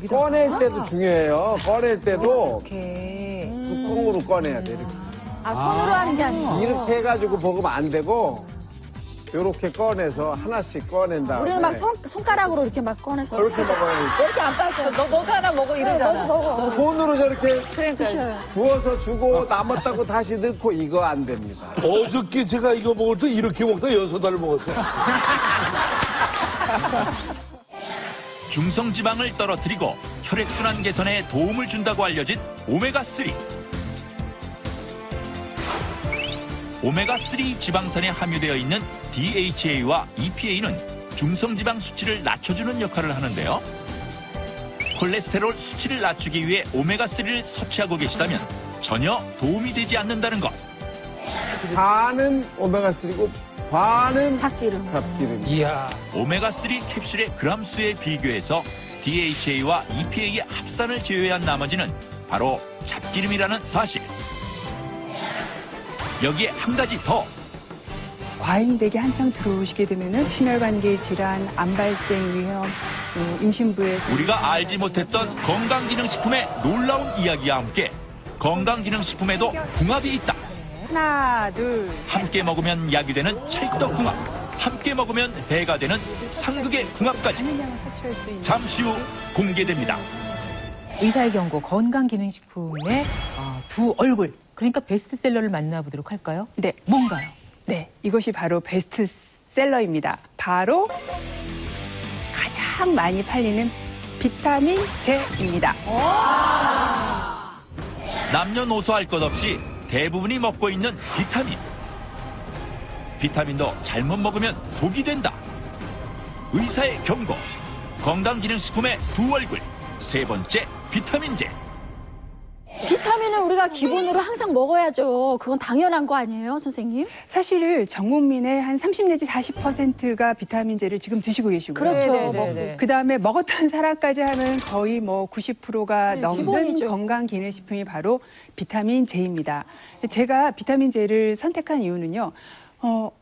꺼낼 때도 중요해요. 꺼낼 때도 뚜껑으로 꺼내야 돼. 이렇게. 손으로 하는 게 아니고. 이렇게 해가지고 먹으면 안 되고 이렇게 꺼내서 하나씩 꺼낸 다음에 우리는 막 손가락으로 이렇게 막 꺼내서. 이렇게 먹어요. 이렇게 안 빠져. 너도 하나 먹어 이러잖아. 먹어. 손으로 저렇게 드셔요. 부어서 주고 남았다고 다시 넣고 이거 안 됩니다. 어저께 제가 이거 먹을 때 이렇게 먹다 6알을 먹었어요. 중성지방을 떨어뜨리고 혈액순환 개선에 도움을 준다고 알려진 오메가3. 오메가3 지방산에 함유되어 있는 DHA와 EPA는 중성지방 수치를 낮춰주는 역할을 하는데요. 콜레스테롤 수치를 낮추기 위해 오메가3를 섭취하고 계시다면 전혀 도움이 되지 않는다는 것. 반은 오메가3고 반은 잡기름. 이야. 오메가3 캡슐의 그람수에 비교해서 DHA와 EPA의 합산을 제외한 나머지는 바로 잡기름이라는 사실. 여기에 한 가지 더. 과잉되게 한창 들어오시게 되면은 심혈관계 질환, 암 발생 위험, 임신부의 우리가 알지 못했던 건강기능식품의 놀라운 이야기와 함께 건강기능식품에도 궁합이 있다. 하나, 둘. 함께 먹으면 약이 되는 찰떡궁합, 함께 먹으면 배가 되는 상극의 궁합까지 잠시 후 공개됩니다. 의사의 경고 건강기능식품의 두 얼굴, 그러니까 베스트셀러를 만나보도록 할까요? 네. 뭔가요? 네, 이것이 바로 베스트셀러입니다. 바로 가장 많이 팔리는 비타민 J입니다. 남녀노소 할 것 없이 대부분이 먹고 있는 비타민. 비타민도 잘못 먹으면 독이 된다. 의사의 경고. 건강기능식품의 두 얼굴. 세 번째, 비타민 J. 비타민은 우리가 기본으로 항상 먹어야죠. 그건 당연한 거 아니에요, 선생님? 사실 전 국민의 한 30 내지 40%가 비타민 J를 지금 드시고 계시고요. 그렇죠. 그다음에 먹었던 사람까지 하면 거의 뭐 90%가 넘는 기본이죠. 건강기능식품이 바로 비타민 J입니다. 제가 비타민 J를 선택한 이유는요.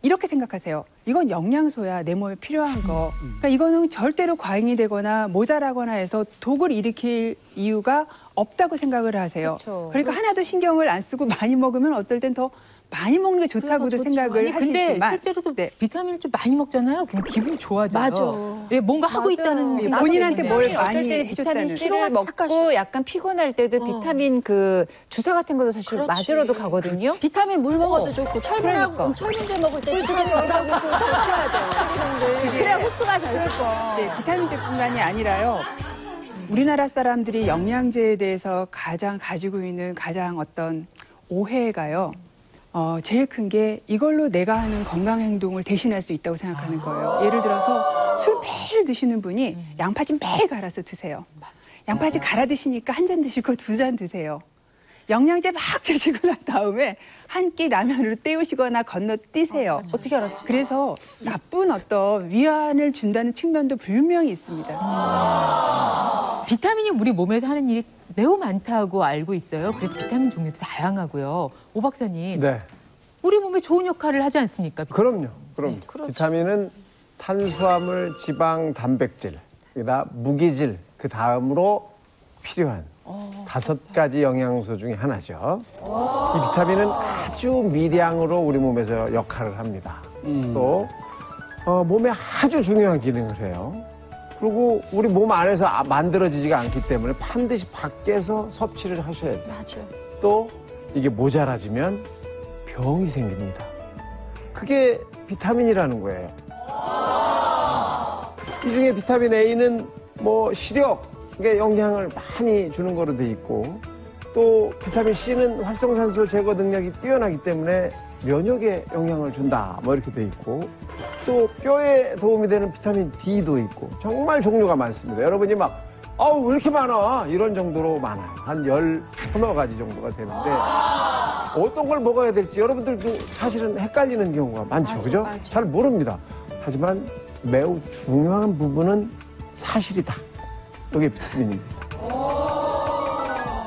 이렇게 생각하세요. 이건 영양소야, 내 몸에 필요한 거. 그러니까 이거는 절대로 과잉이 되거나 모자라거나 해서 독을 일으킬 이유가 없다고 생각을 하세요. 그쵸. 그러니까 하나도 신경을 안 쓰고 많이 먹으면 어떨 땐 더 많이 먹는 게 좋다고도 생각을 근데 하시지만 실제로도 비타민을 좀 많이 먹잖아요. 그럼 기분이 좋아져요. 맞아. 네, 뭔가 하고 있다는 본인한테 뭘 어떨 많이 때 비타민 해줬다는. C를 먹고 약간 피곤할 때도 비타민 그 주사 같은 것도 사실 그렇지. 맞으러도 가거든요. 비타민 물 먹어도 좋고 철분하고 그러니까. 철분제 먹을 때 비타민 물하고 섭취해야 돼요. 그래야 흡수가 잘 될 거. 네, 비타민 J뿐만이 아니라요. 우리나라 사람들이 영양제에 대해서 가장 가지고 있는 가장 어떤 오해가요. 제일 큰 게 이걸로 내가 하는 건강 행동을 대신할 수 있다고 생각하는 거예요. 예를 들어서 술 매일 드시는 분이 양파즙 매일 갈아서 드세요. 양파즙 갈아 드시니까 한 잔 드시고 2잔 드세요. 영양제 막 드시고 난 다음에 한 끼 라면으로 때우시거나 건너뛰세요. 어떻게 알았지? 그래서 나쁜 어떤 위안을 준다는 측면도 분명히 있습니다. 비타민이 우리 몸에서 하는 일이 매우 많다고 알고 있어요. 그래서 비타민 종류도 다양하고요. 오 박사님, 네. 우리 몸에 좋은 역할을 하지 않습니까? 그럼요. 그럼 그렇죠. 비타민은 탄수화물, 지방, 단백질, 그다음 무기질, 그 다음으로 필요한 5가지 영양소 중에 하나죠. 이 비타민은 아주 미량으로 우리 몸에서 역할을 합니다. 또 몸에 아주 중요한 기능을 해요. 그리고 우리 몸 안에서 만들어지지가 않기 때문에 반드시 밖에서 섭취를 하셔야 돼요. 맞아요. 또 이게 모자라지면 병이 생깁니다. 그게 비타민이라는 거예요. 이 중에 비타민 A는 뭐 시력에 영향을 많이 주는 거로 돼 있고, 또 비타민 C는 활성산소 제거 능력이 뛰어나기 때문에 면역에 영향을 준다, 뭐 이렇게 돼 있고, 또 뼈에 도움이 되는 비타민 D도 있고, 정말 종류가 많습니다. 여러분이 막 아우 왜 이렇게 많아, 이런 정도로 많아요. 한 10-15가지 정도가 되는데 어떤 걸 먹어야 될지 여러분들도 사실은 헷갈리는 경우가 많죠. 그죠? 잘 모릅니다. 하지만 매우 중요한 부분은 사실이다. 이게 비타민입니다.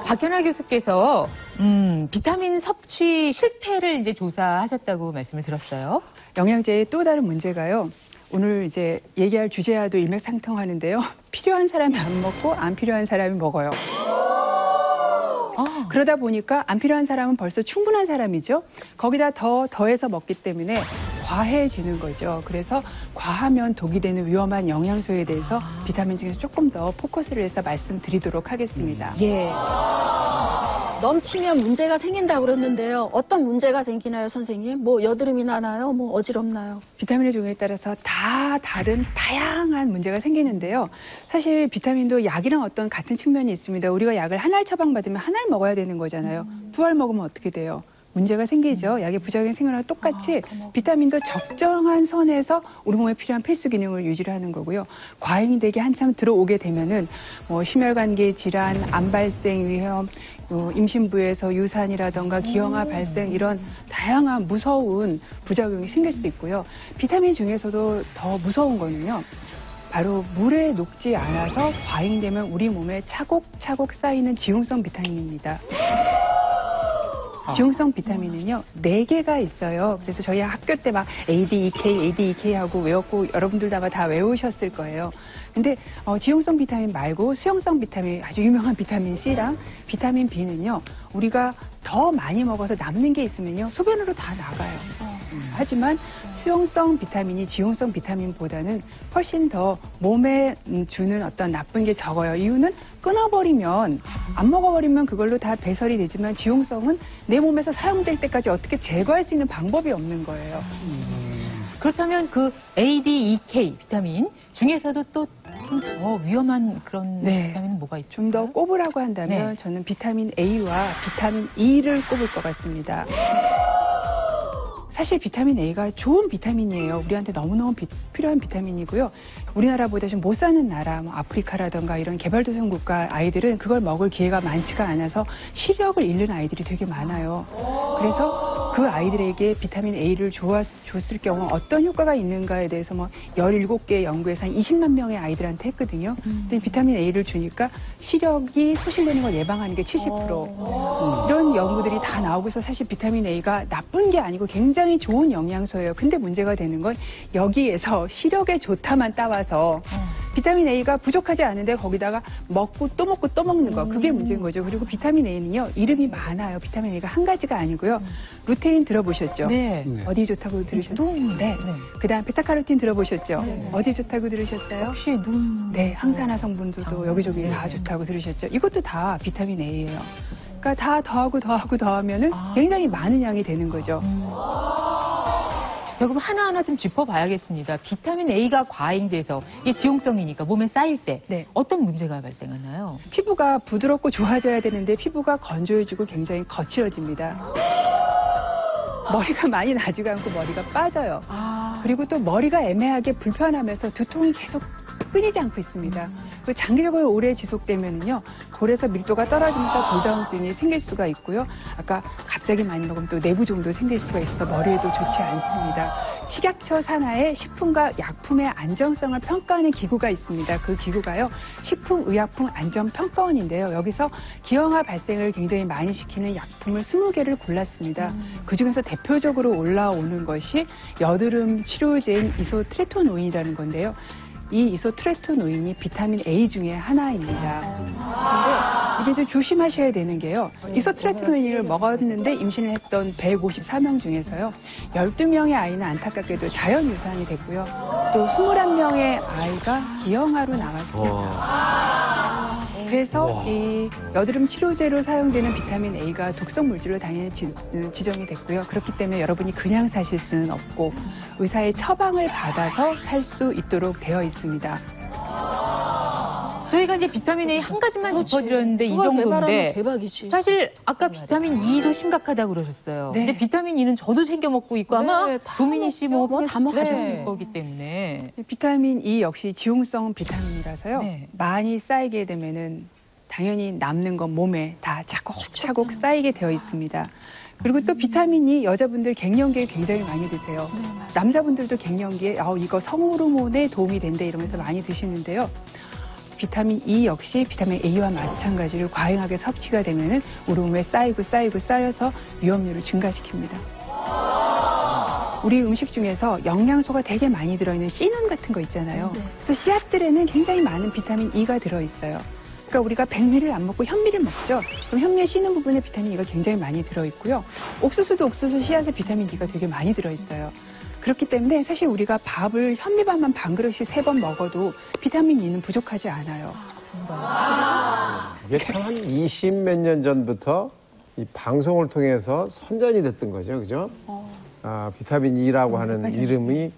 박현아 교수께서 비타민 섭취 실태를 이제 조사하셨다고 말씀을 들었어요. 영양제의 또 다른 문제가요. 오늘 이제 얘기할 주제와도 일맥상통하는데요. 필요한 사람이 안 먹고 안 필요한 사람이 먹어요. 그러다 보니까 안 필요한 사람은 벌써 충분한 사람이죠. 거기다 더해서 먹기 때문에 과해지는 거죠. 그래서 과하면 독이 되는 위험한 영양소에 대해서 비타민 중에서 조금 더 포커스를 해서 말씀드리도록 하겠습니다. 예. 넘치면 문제가 생긴다고 그랬는데요. 어떤 문제가 생기나요, 선생님? 뭐 여드름이 나나요? 뭐 어지럽나요? 비타민의 종류에 따라서 다 다른 다양한 문제가 생기는데요. 사실 비타민도 약이랑 어떤 같은 측면이 있습니다. 우리가 약을 한 알 처방받으면 한 알 먹어야 되는 거잖아요. 2알 먹으면 어떻게 돼요? 문제가 생기죠. 약의 부작용이 생기는 거랑 똑같이 비타민도 적정한 선에서 우리 몸에 필요한 필수 기능을 유지를 하는 거고요. 과잉이 되게 한참 들어오게 되면은 뭐 심혈관계 질환, 암 발생 위험, 임신부에서 유산이라던가 기형아 발생 이런 다양한 무서운 부작용이 생길 수 있고요. 비타민 중에서도 더 무서운 거는요. 바로 물에 녹지 않아서 과잉되면 우리 몸에 차곡차곡 쌓이는 지용성 비타민입니다. 지용성 비타민은요, 4개가 있어요. 그래서 저희 학교 때 막 ADEK 하고 외웠고 여러분들도 아마 다 외우셨을 거예요. 근데 지용성 비타민 말고 수용성 비타민, 아주 유명한 비타민 C랑 비타민 B는요, 우리가 더 많이 먹어서 남는 게 있으면요, 소변으로 다 나가요. 하지만 수용성 비타민이 지용성 비타민보다는 훨씬 더 몸에 주는 어떤 나쁜 게 적어요. 이유는 끊어버리면, 안 먹어버리면 그걸로 다 배설이 되지만 지용성은 내 몸에서 사용될 때까지 어떻게 제거할 수 있는 방법이 없는 거예요. 그렇다면 그 ADEK 비타민 중에서도 또 좀 더 위험한 그런 비타민은 뭐가 있죠? 좀 더 꼽으라고 한다면 저는 비타민 A와 비타민 E를 꼽을 것 같습니다. 사실 비타민 A가 좋은 비타민이에요. 우리한테 너무너무 필요한 비타민이고요. 우리나라보다 좀 못 사는 나라, 뭐 아프리카라든가 이런 개발도상 국가 아이들은 그걸 먹을 기회가 많지가 않아서 시력을 잃는 아이들이 되게 많아요. 그래서 그 아이들에게 비타민 A를 줬을 경우 어떤 효과가 있는가에 대해서 뭐 17개 연구에서 한 20만 명의 아이들한테 했거든요. 근데 비타민 A를 주니까 시력이 소실되는 걸 예방하는 게 70%. 이런 연구들이 다 나오고서 사실 비타민 A가 나쁜 게 아니고 굉장히 좋은 영양소예요. 근데 문제가 되는 건 여기에서 시력에 좋다만 따와서 비타민 A가 부족하지 않은데 거기다가 먹고 또 먹고 또 먹는 거, 그게 문제인 거죠. 그리고 비타민 A는요, 이름이 많아요. 비타민 A가 한 가지가 아니고요. 루테인 들어보셨죠? 네. 어디 좋다고 들으셨어요? 네. 그다음 베타카로틴 들어보셨죠? 네. 어디 좋다고 들으셨어요? 혹시 눈? 네, 항산화 성분들도 여기저기 다 좋다고 들으셨죠? 이것도 다 비타민 A예요. 그러니까 다 더하면은 굉장히 많은 양이 되는 거죠. 그럼 하나하나 좀 짚어봐야겠습니다. 비타민 A가 과잉돼서 이게 지용성이니까 몸에 쌓일 때 어떤 문제가 발생하나요? 피부가 부드럽고 좋아져야 되는데 피부가 건조해지고 굉장히 거칠어집니다. 머리가 많이 나지가 않고 머리가 빠져요. 그리고 또 머리가 애매하게 불편하면서 두통이 계속 끊이지 않고 있습니다. 그리고 장기적으로 오래 지속되면요, 골에서 밀도가 떨어지면서 골다공증이 생길 수가 있고요. 아까 갑자기 많이 먹으면 또 내부종도 생길 수가 있어서 머리에도 좋지 않습니다. 식약처 산하에 식품과 약품의 안전성을 평가하는 기구가 있습니다. 그 기구가요, 식품의약품안전평가원인데요. 여기서 기형아 발생을 굉장히 많이 시키는 약품을 20개를 골랐습니다. 그중에서 대표적으로 올라오는 것이 여드름 치료제인 이소트레토노인이라는 건데요. 이 이소트레토노인이 비타민 A 중에 하나입니다. 그런데 이게 좀 조심하셔야 되는 게요. 이소트레토노인을 먹었는데 임신을 했던 154명 중에서요. 12명의 아이는 안타깝게도 자연 유산이 됐고요. 또 21명의 아이가 기형아로 나왔습니다. 그래서 이 여드름 치료제로 사용되는 비타민 A가 독성 물질로 당연히 지정이 됐고요. 그렇기 때문에 여러분이 그냥 사실 수는 없고 의사의 처방을 받아서 살 수 있도록 되어 있습니다. 저희가 이제 비타민 A 한 가지만 짚어드렸는데 이 그걸 정도인데 개발하면 대박이지. 사실 아까 비타민 E도 심각하다고 그러셨어요. 네. 근데 비타민 E는 저도 챙겨 먹고 있고 아마 도민희 씨 뭐 다 먹죠. 네. 거기 때문에 비타민 E 역시 지용성 비타민이라서요. 네. 많이 쌓이게 되면은 당연히 남는 건 몸에 다 차곡차곡 쌓이게 되어 있습니다. 그리고 또 비타민 E 여자분들 갱년기에 굉장히 많이 드세요. 남자분들도 갱년기에 이거 성호르몬에 도움이 된대 이러면서 많이 드시는데요. 비타민 E 역시 비타민 A와 마찬가지로 과잉하게 섭취가 되면은 우리 몸에 쌓여서 위험률을 증가시킵니다. 우리 음식 중에서 영양소가 되게 많이 들어있는 씨눈 같은 거 있잖아요. 그래서 씨앗들에는 굉장히 많은 비타민 E가 들어있어요. 그러니까 우리가 백미를 안 먹고 현미를 먹죠. 그럼 현미에 씨눈 부분에 비타민 E가 굉장히 많이 들어있고요. 옥수수도 옥수수 씨앗에 비타민 E가 되게 많이 들어있어요. 그렇기 때문에 사실 우리가 밥을 현미밥만 반 그릇씩 3번 먹어도 비타민 E는 부족하지 않아요. 이게 참 한 20몇 년 전부터 이 방송을 통해서 선전이 됐던 거죠, 그죠? 비타민 E라고 하는 맞아요. 이름이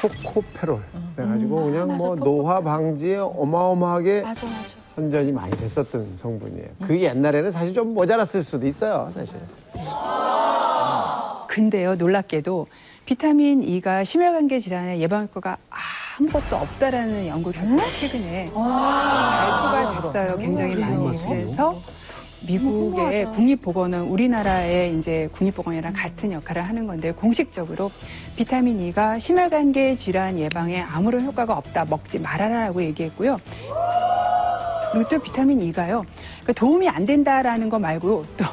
토코페롤. 그래가지고 그냥 뭐 노화 방지에 어마어마하게 선전이 많이 됐었던 성분이에요. 그게 옛날에는 사실 좀 모자랐을 수도 있어요, 사실. 근데요, 놀랍게도 비타민 E가 심혈관계 질환의 예방 효과가 아무것도 없다라는 연구 결과가 최근에 발표가 됐어요. 굉장히 많이. 그래서 미국의 국립보건원, 우리나라의 이제 국립보건이랑 같은 역할을 하는 건데 공식적으로 비타민 E가 심혈관계 질환 예방에 아무런 효과가 없다, 먹지 말아라라고 얘기했고요. 그리고 또 비타민 E가요, 그러니까 도움이 안 된다라는 거 말고 또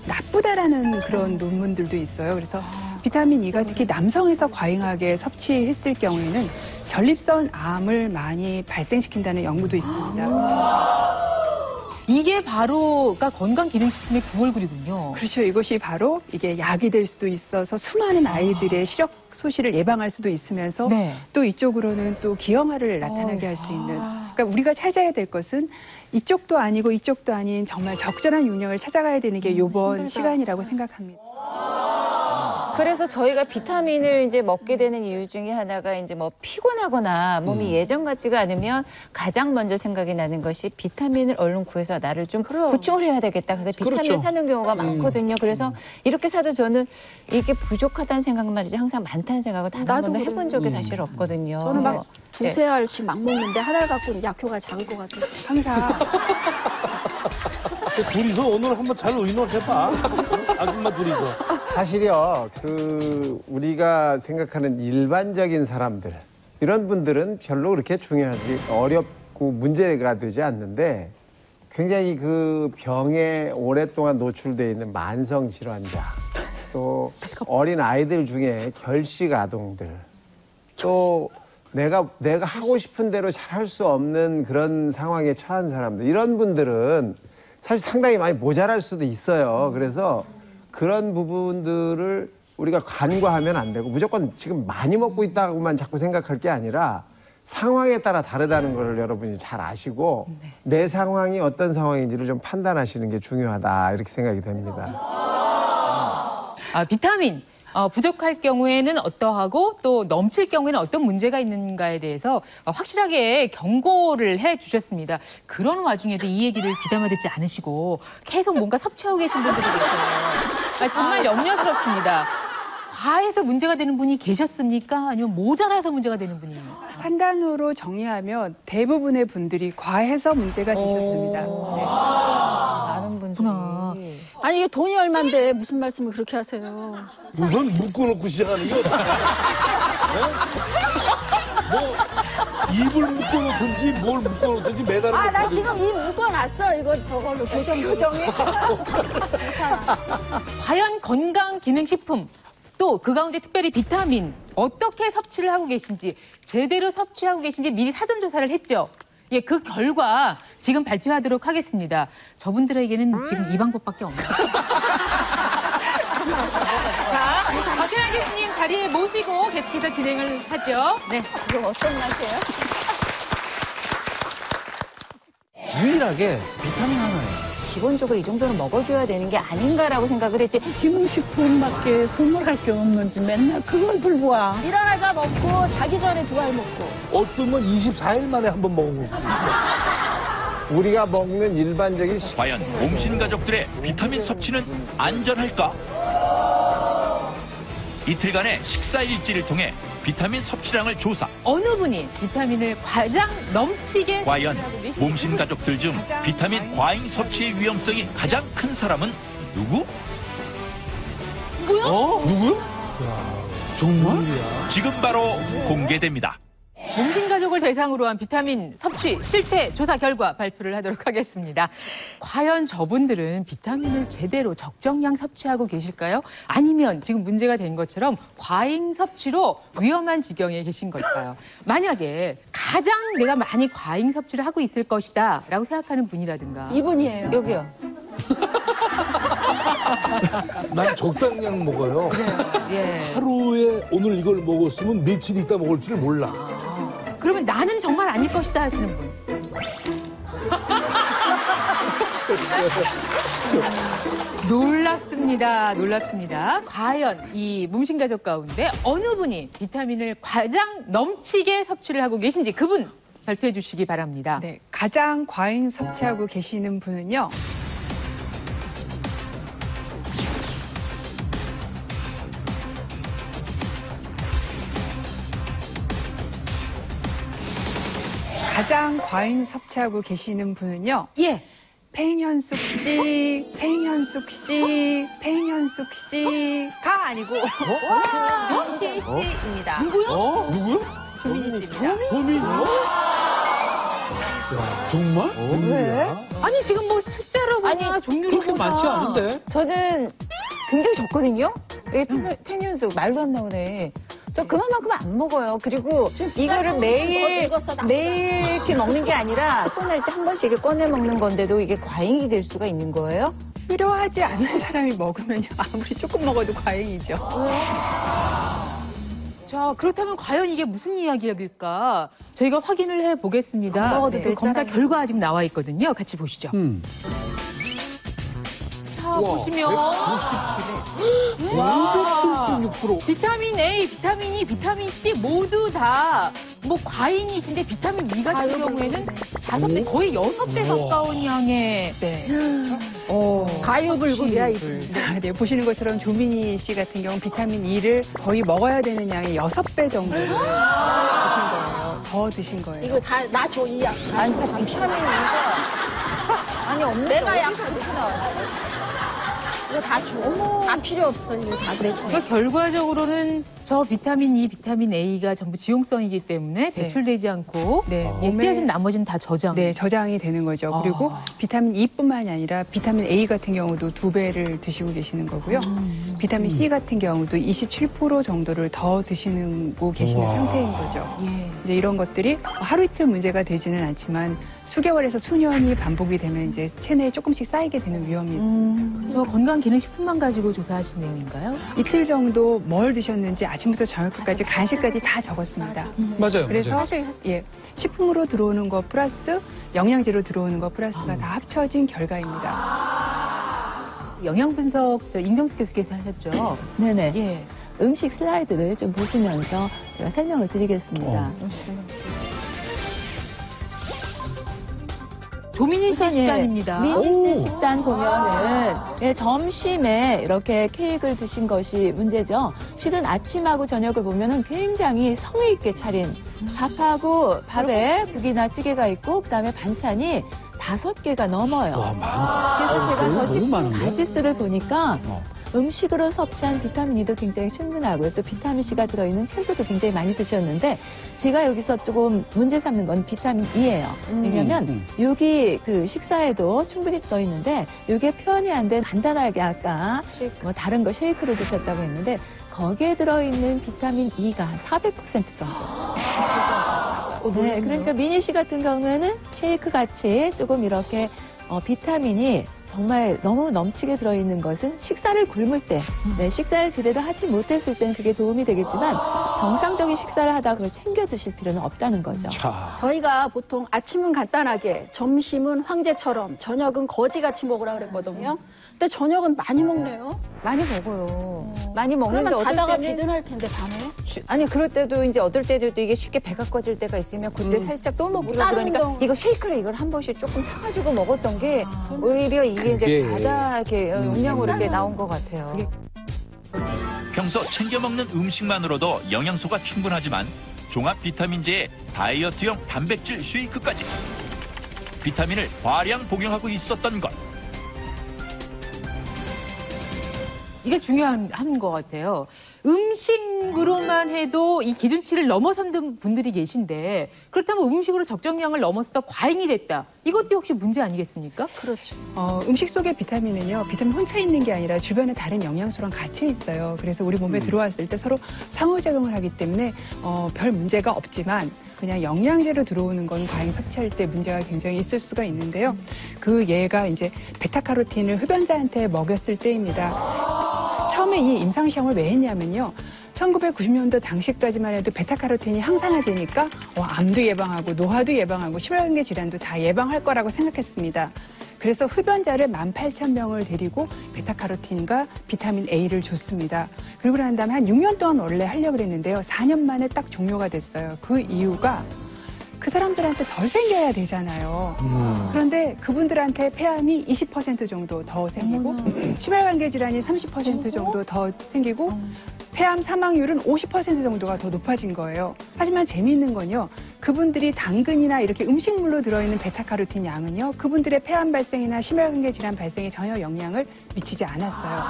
나쁘다라는 그런 논문들도 있어요. 그래서 비타민 E가 특히 남성에서 과잉하게 섭취했을 경우에는 전립선 암을 많이 발생시킨다는 연구도 있습니다. 이게 바로 그러니까 건강기능식품의 9월글이군요. 그렇죠. 이것이 바로 이게 약이 될 수도 있어서 수많은 아이들의 시력 소실을 예방할 수도 있으면서 또 이쪽으로는 또 기형아를 나타나게 할 수 있는. 그러니까 우리가 찾아야 될 것은 이쪽도 아니고 이쪽도 아닌 정말 적절한 균형을 찾아가야 되는 게 이번 시간이라고 생각합니다. 그래서 저희가 비타민을 이제 먹게 되는 이유 중에 하나가 이제 뭐 피곤하거나 몸이 예전 같지가 않으면 가장 먼저 생각이 나는 것이 비타민을 얼른 구해서 나를 좀 보충을 해야 되겠다. 그래서 비타민 사는 경우가 많거든요. 그래서 이렇게 사도 저는 이게 부족하다는 생각만 이제 항상 많다는 생각을 단 한 번도 해본 적이 사실 없거든요. 저는 막 두세 알씩 막 먹는데 한 알 갖고는 약효가 작을 것 같아서 항상. 둘이서 오늘 한번 잘 의논해봐. 아줌마 둘이서. 사실요, 우리가 생각하는 일반적인 사람들, 이런 분들은 별로 그렇게 중요하지, 어렵고 문제가 되지 않는데, 굉장히 그 병에 오랫동안 노출되어 있는 만성 질환자, 또 어린 아이들 중에 결식 아동들, 또 내가 하고 싶은 대로 잘 할 수 없는 그런 상황에 처한 사람들, 이런 분들은 사실 상당히 많이 모자랄 수도 있어요. 그래서 그런 부분들을 우리가 간과하면 안 되고 무조건 지금 많이 먹고 있다고만 자꾸 생각할 게 아니라 상황에 따라 다르다는 걸 여러분이 잘 아시고 내 상황이 어떤 상황인지를 좀 판단하시는 게 중요하다, 이렇게 생각이 됩니다. 비타민 부족할 경우에는 어떠하고 또 넘칠 경우에는 어떤 문제가 있는가에 대해서 확실하게 경고를 해주셨습니다. 그런 와중에도 이 얘기를 귀담아 듣지 않으시고 계속 뭔가 섭취하고 계신 분들이 계세요. 정말 염려스럽습니다. 과해서 문제가 되는 분이 계셨습니까? 아니면 모자라서 문제가 되는 분이? 판단으로 정리하면 대부분의 분들이 과해서 문제가 되셨습니다. 많은 분들이. 아니 이게 돈이 얼만데 무슨 말씀을 그렇게 하세요? 우선 묶어놓고 시작하는 게 어떡해? 뭐 입을 묶어놓든지 뭘 묶어놓든지 매달아. 나 지금 입 묶어놨어. 이거 저걸로 교정에. 과연 건강기능식품 또 그 가운데 특별히 비타민 어떻게 섭취를 하고 계신지, 제대로 섭취하고 계신지 미리 사전 조사를 했죠. 예, 그 결과 지금 발표하도록 하겠습니다. 저분들에게는 지금 이 방법밖에 없네요. 자, 박현아 교수님 자리에 모시고 계속해서 진행을 하죠. 네. 그럼 어떤 맛이에요? 유일하게 비타민 하나예요. 기본적으로 이 정도는 먹어줘야 되는 게 아닌가라고 생각을 했지. 기능식품밖에 선물할 게 없는지 맨날 그걸 들고 와. 일어나자 먹고 자기 전에 2알 먹고. 어떤 건 24일 만에 한 번 먹고. 우리가 먹는 일반적인 과연 몽신 가족들의 비타민 섭취는 안전할까? 이틀간의 식사 일지를 통해 비타민 섭취량을 조사. 어느 분이 비타민을 가장 넘치게 과연 섭취하고 계신지 몽신 가족들 중 비타민 과잉 섭취의 위험성이 가장 큰 사람은 누구? 누구요? 누구요? 정말? 지금 바로 공개됩니다. 몽신 가족을 대상으로 한 비타민 섭취 실태 조사 결과 발표를 하도록 하겠습니다. 과연 저분들은 비타민을 제대로 적정량 섭취하고 계실까요? 아니면 지금 문제가 된 것처럼 과잉 섭취로 위험한 지경에 계신 걸까요? 만약에 가장 내가 많이 과잉 섭취를 하고 있을 것이다 라고 생각하는 분이라든가 이분이에요. 여기요. 난 적당량 먹어요. 예. 하루에 오늘 이걸 먹었으면 며칠 있다 먹을 줄 몰라. 그러면 나는 정말 아닐 것이다 하시는 분. 놀랍습니다. 놀랍습니다. 과연 이 몽신 가족 가운데 어느 분이 비타민을 가장 넘치게 섭취를 하고 계신지 그분 발표해 주시기 바랍니다. 네, 가장 과잉 섭취하고 계시는 분은요. 가장 과잉 섭취하고 계시는 분은요. 예. 팽현숙 씨, 팽현숙 씨, 팽현숙 씨가 아니고 민희 씨입니다. 누구요? 누구요? 조민희 씨입니다. 도민이요? 정말? 왜? 아니 지금 뭐 숫자로 보나 종류로 그렇게 보나 많지 않은데? 저는 굉장히 적거든요. 팽윤숙 말도 안 나오네. 저 그만큼 안 먹어요. 그리고 이거를 매일 이렇게 먹는 게 아니라 또 날 때 한 번씩 이렇게 꺼내 먹는 건데도 이게 과잉이 될 수가 있는 거예요? 필요하지 않은 사람이 먹으면요. 아무리 조금 먹어도 과잉이죠. 자, 그렇다면 과연 이게 무슨 이야기일까? 저희가 확인을 해 보겠습니다. 안 먹어도 네, 될 검사 사람이. 결과 지금 나와 있거든요. 같이 보시죠. 자, 보시면 576%. 비타민 A, 비타민 E, 비타민 C 모두 다 뭐 과잉이신데 비타민 E 같은 경우에는 5배, 거의 6배 가까운 양의 가유불급이야 이분. 네, 보시는 것처럼 조민희 씨 같은 경우 비타민 E를 거의 먹어야 되는 양의 6배 정도를 드신 거예요. 더 드신 거예요. 이거 다 나 줘 이 약. 아니, 비타민 아니, 없는 내가 약 이거 다 줘. 다 필요 없어. 이거 다 그래. 그러니까 결과적으로는 저 비타민 E, 비타민 A가 전부 지용성이기 때문에 배출되지 않고 네, 얘기하신 나머지는 다 저장. 네, 저장이 되는 거죠. 그리고 비타민 E뿐만이 아니라 비타민 A 같은 경우도 2배를 드시고 계시는 거고요. 비타민 C 같은 경우도 27% 정도를 더 드시고 계시는 상태인 거죠. 이제 이런 것들이 하루 이틀 문제가 되지는 않지만 수개월에서 수년이 반복이 되면 이제 체내에 조금씩 쌓이게 되는 위험이 저 건강기능식품만 가지고 조사하신 내용인가요? 이틀 정도 뭘 드셨는지 아침부터 저녁까지 간식까지 다 적었습니다. 맞아요. 그래서 맞아요. 예, 식품으로 들어오는 거 플러스 영양제로 들어오는 거 플러스가 다 합쳐진 결과입니다. 영양 분석 임병수 교수께서 하셨죠? 네네. 예. 음식 슬라이드를 좀 보시면서 제가 설명을 드리겠습니다. 조민희 씨 식단입니다. 민희 씨 식단 보면은 점심에 이렇게 케이크를 드신 것이 문제죠. 실은 아침하고 저녁을 보면은 굉장히 성의 있게 차린 밥하고 밥에 국이나 찌개가 있고 그다음에 반찬이 5개가 넘어요. 와, 많다. 그래서 제가 더 너무 많은데? 가지수를 보니까 음식으로 섭취한 비타민 E도 굉장히 충분하고요. 또 비타민 C가 들어있는 채소도 굉장히 많이 드셨는데 제가 여기서 조금 문제 삼는 건 비타민 E예요. 왜냐하면 여기 그 식사에도 충분히 들어있는데 이게 표현이 안 된 간단하게 아까 뭐 다른 거 쉐이크를 드셨다고 했는데 거기에 들어있는 비타민 E가 한 400% 정도. 네, 그러니까 미니 씨 같은 경우에는 쉐이크 같이 조금 이렇게 비타민이 정말 너무 넘치게 들어있는 것은 식사를 굶을 때, 네, 식사를 제대로 하지 못했을 때는 그게 도움이 되겠지만 정상적인 식사를 하다가 그걸 챙겨 드실 필요는 없다는 거죠. 저희가 보통 아침은 간단하게, 점심은 황제처럼, 저녁은 거지같이 먹으라 그랬거든요. 근데 저녁은 많이 먹네요. 많이 먹어요. 많이 먹는데 그러면 어떨 가다가 때는 비든할 텐데 밤에. 아니 그럴 때도 이제 어떨 때도 이게 쉽게 배가 꺼질 때가 있으면 그때 살짝 또 먹고 다른 그러니까 운동. 이거 쉐이크를 이걸 한 번씩 조금 타가지고 먹었던 게 오히려 이게 이제 가다 이렇게 영양으로 이렇게 나온 것 같아요. 평소 챙겨 먹는 음식만으로도 영양소가 충분하지만 종합 비타민제에 다이어트용 단백질 쉐이크까지 비타민을 과량 복용하고 있었던 것. 이게 중요한 것 같아요. 음식으로만 해도 이 기준치를 넘어선 분들이 계신데 그렇다면 음식으로 적정량을 넘어서다 과잉이 됐다. 이것도 역시 문제 아니겠습니까? 그렇죠. 음식 속의 비타민은요, 비타민 혼자 있는 게 아니라 주변에 다른 영양소랑 같이 있어요. 그래서 우리 몸에 들어왔을 때 서로 상호작용을 하기 때문에 별 문제가 없지만 그냥 영양제로 들어오는 건 과잉 섭취할 때 문제가 굉장히 있을 수가 있는데요. 그 예가 이제 베타카로틴을 흡연자한테 먹였을 때입니다. 처음에 이 임상시험을 왜 했냐면요. 1990년도 당시까지만 해도 베타카로틴이 항산화제니까 암도 예방하고 노화도 예방하고 심혈관계 질환도 다 예방할 거라고 생각했습니다. 그래서 흡연자를 18,000명을 데리고 베타카로틴과 비타민 A를 줬습니다. 그리고 난 다음에 한 6년 동안 원래 하려고 그랬는데요. 4년 만에 딱 종료가 됐어요. 그 이유가 그 사람들한테 덜 생겨야 되잖아요. 그런데 그분들한테 폐암이 20% 정도 더 생기고 심혈관계 질환이 30% 정도 더 생기고 폐암 사망률은 50% 정도가 더 높아진 거예요. 하지만 재미있는 건요. 그분들이 당근이나 이렇게 음식물로 들어있는 베타카로틴 양은요. 그분들의 폐암 발생이나 심혈관계 질환 발생에 전혀 영향을 미치지 않았어요.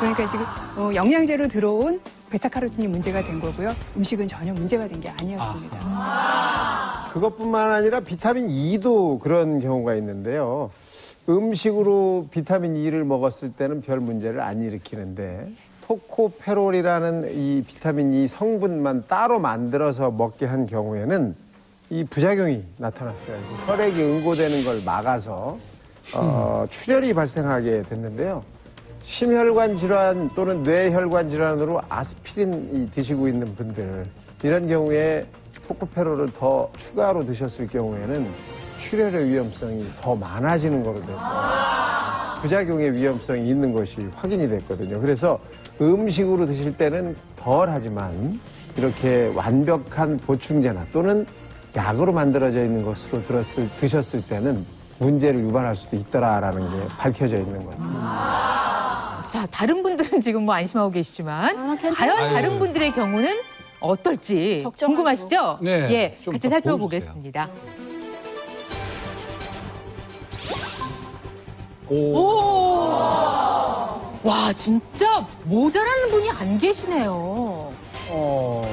그러니까 지금 영양제로 들어온 베타카로틴이 문제가 된 거고요. 음식은 전혀 문제가 된 게 아니었습니다. 그것뿐만 아니라 비타민 E도 그런 경우가 있는데요. 음식으로 비타민 E를 먹었을 때는 별 문제를 안 일으키는데 토코페롤이라는 이 비타민 E 성분만 따로 만들어서 먹게 한 경우에는 이 부작용이 나타났어요. 혈액이 응고되는 걸 막아서 출혈이 발생하게 됐는데요. 심혈관 질환 또는 뇌혈관 질환으로 아스피린 드시고 있는 분들 이런 경우에 토코페롤을 더 추가로 드셨을 경우에는 출혈의 위험성이 더 많아지는 거로 돼서 부작용의 위험성이 있는 것이 확인이 됐거든요. 그래서 음식으로 드실 때는 덜 하지만 이렇게 완벽한 보충제나 또는 약으로 만들어져 있는 것으로 드셨을 때는 문제를 유발할 수도 있더라라는 게 밝혀져 있는 거죠. 자, 다른 분들은 지금 뭐 안심하고 계시지만 과연 다른 분들의 경우는 어떨지 궁금하시죠? 네, 예, 좀 같이 더 살펴보겠습니다. 와, 진짜 모자라는 분이 안 계시네요.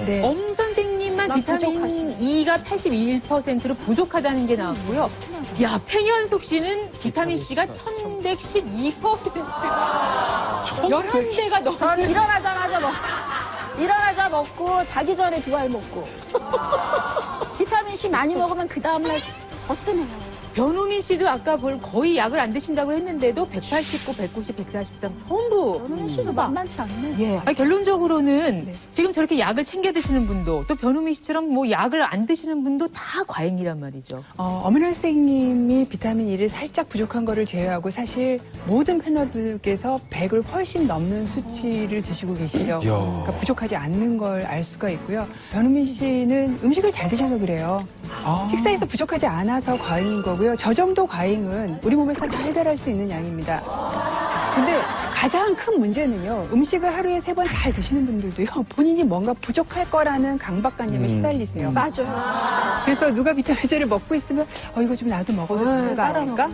네. 엄 선생님만 비타민 E가 81%로 부족하다는 게 나왔고요. 야, 팽현숙 씨는 비타민 C가 1112%. 11대가 넘 전 일어나자 먹고 자기 전에 2알 먹고 비타민 C 많이 먹으면 그 다음날 어떠네요. 변우민 씨도 아까 거의 약을 안 드신다고 했는데도 189, 190, 143 전부. 변우민 씨도 만만치 않네. 예. 아니, 결론적으로는 지금 저렇게 약을 챙겨 드시는 분도 또 변우민 씨처럼 뭐 약을 안 드시는 분도 다 과잉이란 말이죠. 어머니 선생님이 비타민 E를 살짝 부족한 거를 제외하고 사실 모든 패널들께서 100을 훨씬 넘는 수치를 드시고 계시죠. 그러니까 부족하지 않는 걸 알 수가 있고요. 변우민 씨는 음식을 잘 드셔서 그래요. 식사에서 부족하지 않아서 과잉인 거고요. 저 정도 과잉은 우리 몸에서 다 해결할 수 있는 양입니다. 근데 가장 큰 문제는요. 음식을 하루에 3번 잘 드시는 분들도요. 본인이 뭔가 부족할 거라는 강박관념에 시달리세요. 맞아요. 그래서 누가 비타민제를 먹고 있으면 이거 좀 나도 먹어도 되는 거 아닐까?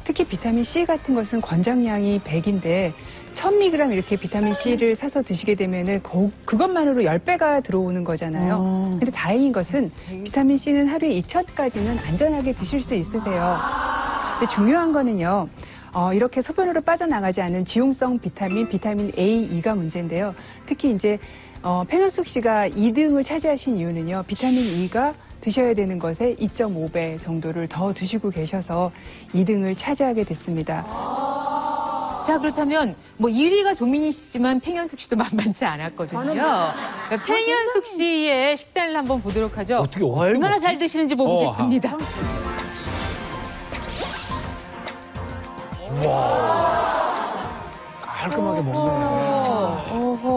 특히 비타민 C 같은 것은 권장량이 100인데 1000mg 이렇게 비타민 C를 사서 드시게 되면은 그것만으로 10배가 들어오는 거잖아요. 근데 다행인 것은 비타민 C는 하루에 2000까지는 안전하게 드실 수 있으세요. 근데 중요한 거는요. 이렇게 소변으로 빠져나가지 않은 지용성 비타민 A, E가 문제인데요. 특히 이제 팽현숙 씨가 2등을 차지하신 이유는요. 비타민 E가 드셔야 되는 것에 2.5배 정도를 더 드시고 계셔서 2등을 차지하게 됐습니다. 자, 그렇다면 뭐 1위가 조민희 씨지만 팽현숙 씨도 만만치 않았거든요. 그러니까 팽현숙 씨의 식단을 한번 보도록 하죠. 어떻게 얼마나 잘 드시는지 보겠습니다. 깔끔하게 먹네.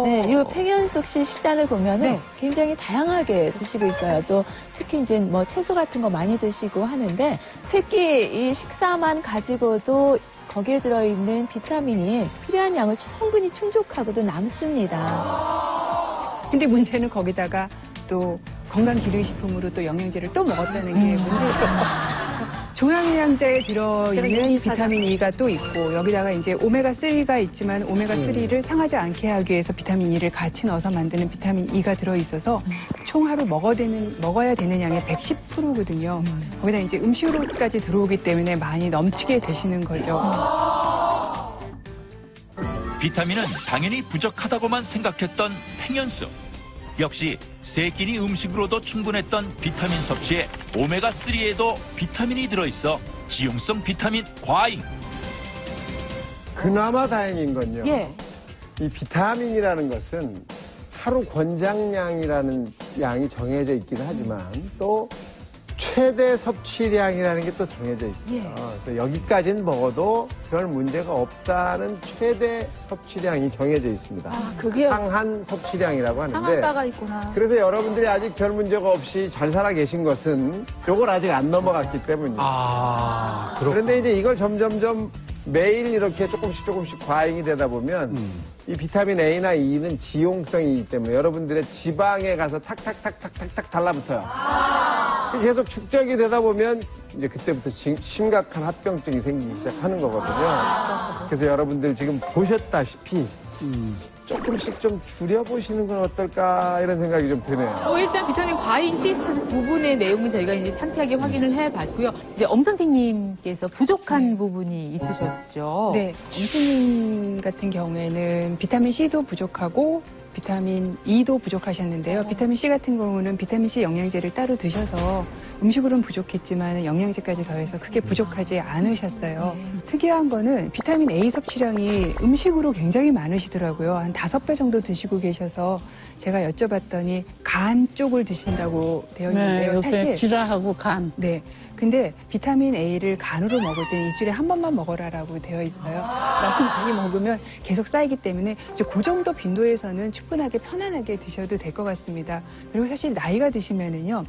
네, 이 팽현숙 씨 식단을 보면은 굉장히 다양하게 드시고 있어요. 또 특히 이제 뭐 채소 같은 거 많이 드시고 하는데 새끼 이 식사만 가지고도 거기에 들어있는 비타민이 필요한 양을 충분히 충족하고도 남습니다. 근데 문제는 거기다가 또 건강기능식품으로 또 영양제를 또 먹었다는 게 문제예요. 종양영양제에 들어있는 비타민 E가 또 있고 여기다가 이제 오메가3가 있지만 오메가3를 상하지 않게 하기 위해서 비타민 E를 같이 넣어서 만드는 비타민 E가 들어있어서 총 하루 먹어야 되는 양의 110%거든요. 거기다 이제 음식으로까지 들어오기 때문에 많이 넘치게 되시는 거죠. 비타민은 당연히 부족하다고만 생각했던 팽현숙. 역시 세 끼니 음식으로도 충분했던 비타민 섭취에 오메가3에도 비타민이 들어있어 지용성 비타민 과잉. 그나마 다행인 건요. 예. 이 비타민이라는 것은 하루 권장량이라는 양이 정해져 있긴 하지만 또 최대 섭취량이라는 게 또 정해져 있어요. 그래서 여기까지는 먹어도 별 문제가 없다는 최대 섭취량이 정해져 있습니다. 그게 상한 섭취량이라고 하는데 상한가가 있구나. 그래서 여러분들이 아직 별 문제가 없이 잘 살아 계신 것은 요걸 아직 안 넘어갔기 때문이에요. 그런데 이제 이걸 점점점 매일 이렇게 조금씩 과잉이 되다 보면 이 비타민 A나 E는 지용성이기 때문에 여러분들의 지방에 가서 탁탁탁탁탁탁 달라붙어요. 계속 축적이 되다 보면 이제 그때부터 심각한 합병증이 생기기 시작하는 거거든요. 그래서 여러분들 지금 보셨다시피 조금씩 좀 줄여보시는 건 어떨까 이런 생각이 좀 드네요. 일단 비타민 과잉 시스템 부분의 내용은 저희가 이제 상세하게 확인을 해봤고요. 이제 엄 선생님께서 부족한 부분이 있으셨죠. 네, 엄 선생님 같은 경우에는 비타민 C도 부족하고 비타민 E도 부족하셨는데요. 비타민 C 같은 경우는 비타민 C 영양제를 따로 드셔서 음식으로는 부족했지만 영양제까지 더해서 크게 부족하지 않으셨어요. 특이한 거는 비타민 A 섭취량이 음식으로 굉장히 많으시더라고요. 한 5배 정도 드시고 계셔서 제가 여쭤봤더니 간 쪽을 드신다고 되어 있는데요. 네, 요새 지라하고 간. 네. 근데 비타민 A를 간으로 먹을 때는 일주일에 한 번만 먹어라라고 되어 있어요. 너무 많이 먹으면 계속 쌓이기 때문에 이제 그 정도 빈도에서는 충분하게 편안하게 드셔도 될 것 같습니다. 그리고 사실 나이가 드시면은요.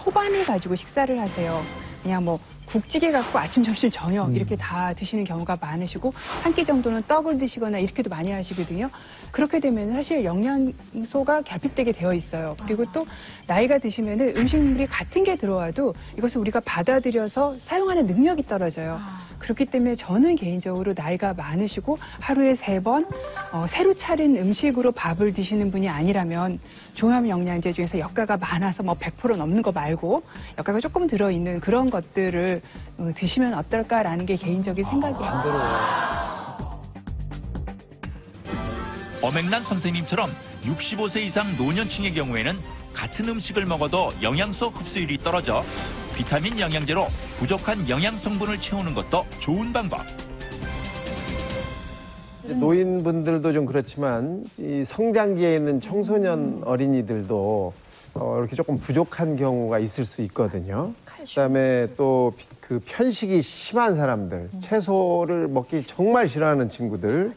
호반을 가지고 식사를 하세요. 그냥 뭐 국찌개 갖고 아침, 점심, 저녁 이렇게 다 드시는 경우가 많으시고 한 끼 정도는 떡을 드시거나 이렇게도 많이 하시거든요. 그렇게 되면 사실 영양소가 결핍되게 되어 있어요. 그리고 또 나이가 드시면은 음식물이 같은 게 들어와도 이것을 우리가 받아들여서 사용하는 능력이 떨어져요. 그렇기 때문에 저는 개인적으로 나이가 많으시고 하루에 3번 새로 차린 음식으로 밥을 드시는 분이 아니라면 종합 영양제 중에서 역가가 많아서 뭐 100% 넘는 거 말고 역가가 조금 들어있는 그런 것들을 드시면 어떨까라는 게 개인적인 생각이에요. 엄앵란 선생님처럼 65세 이상 노년층의 경우에는 같은 음식을 먹어도 영양소 흡수율이 떨어져 비타민 영양제로 부족한 영양 성분을 채우는 것도 좋은 방법. 노인분들도 좀 그렇지만 이 성장기에 있는 청소년 어린이들도 이렇게 조금 부족한 경우가 있을 수 있거든요. 그다음에 또 그 편식이 심한 사람들, 채소를 먹기 정말 싫어하는 친구들,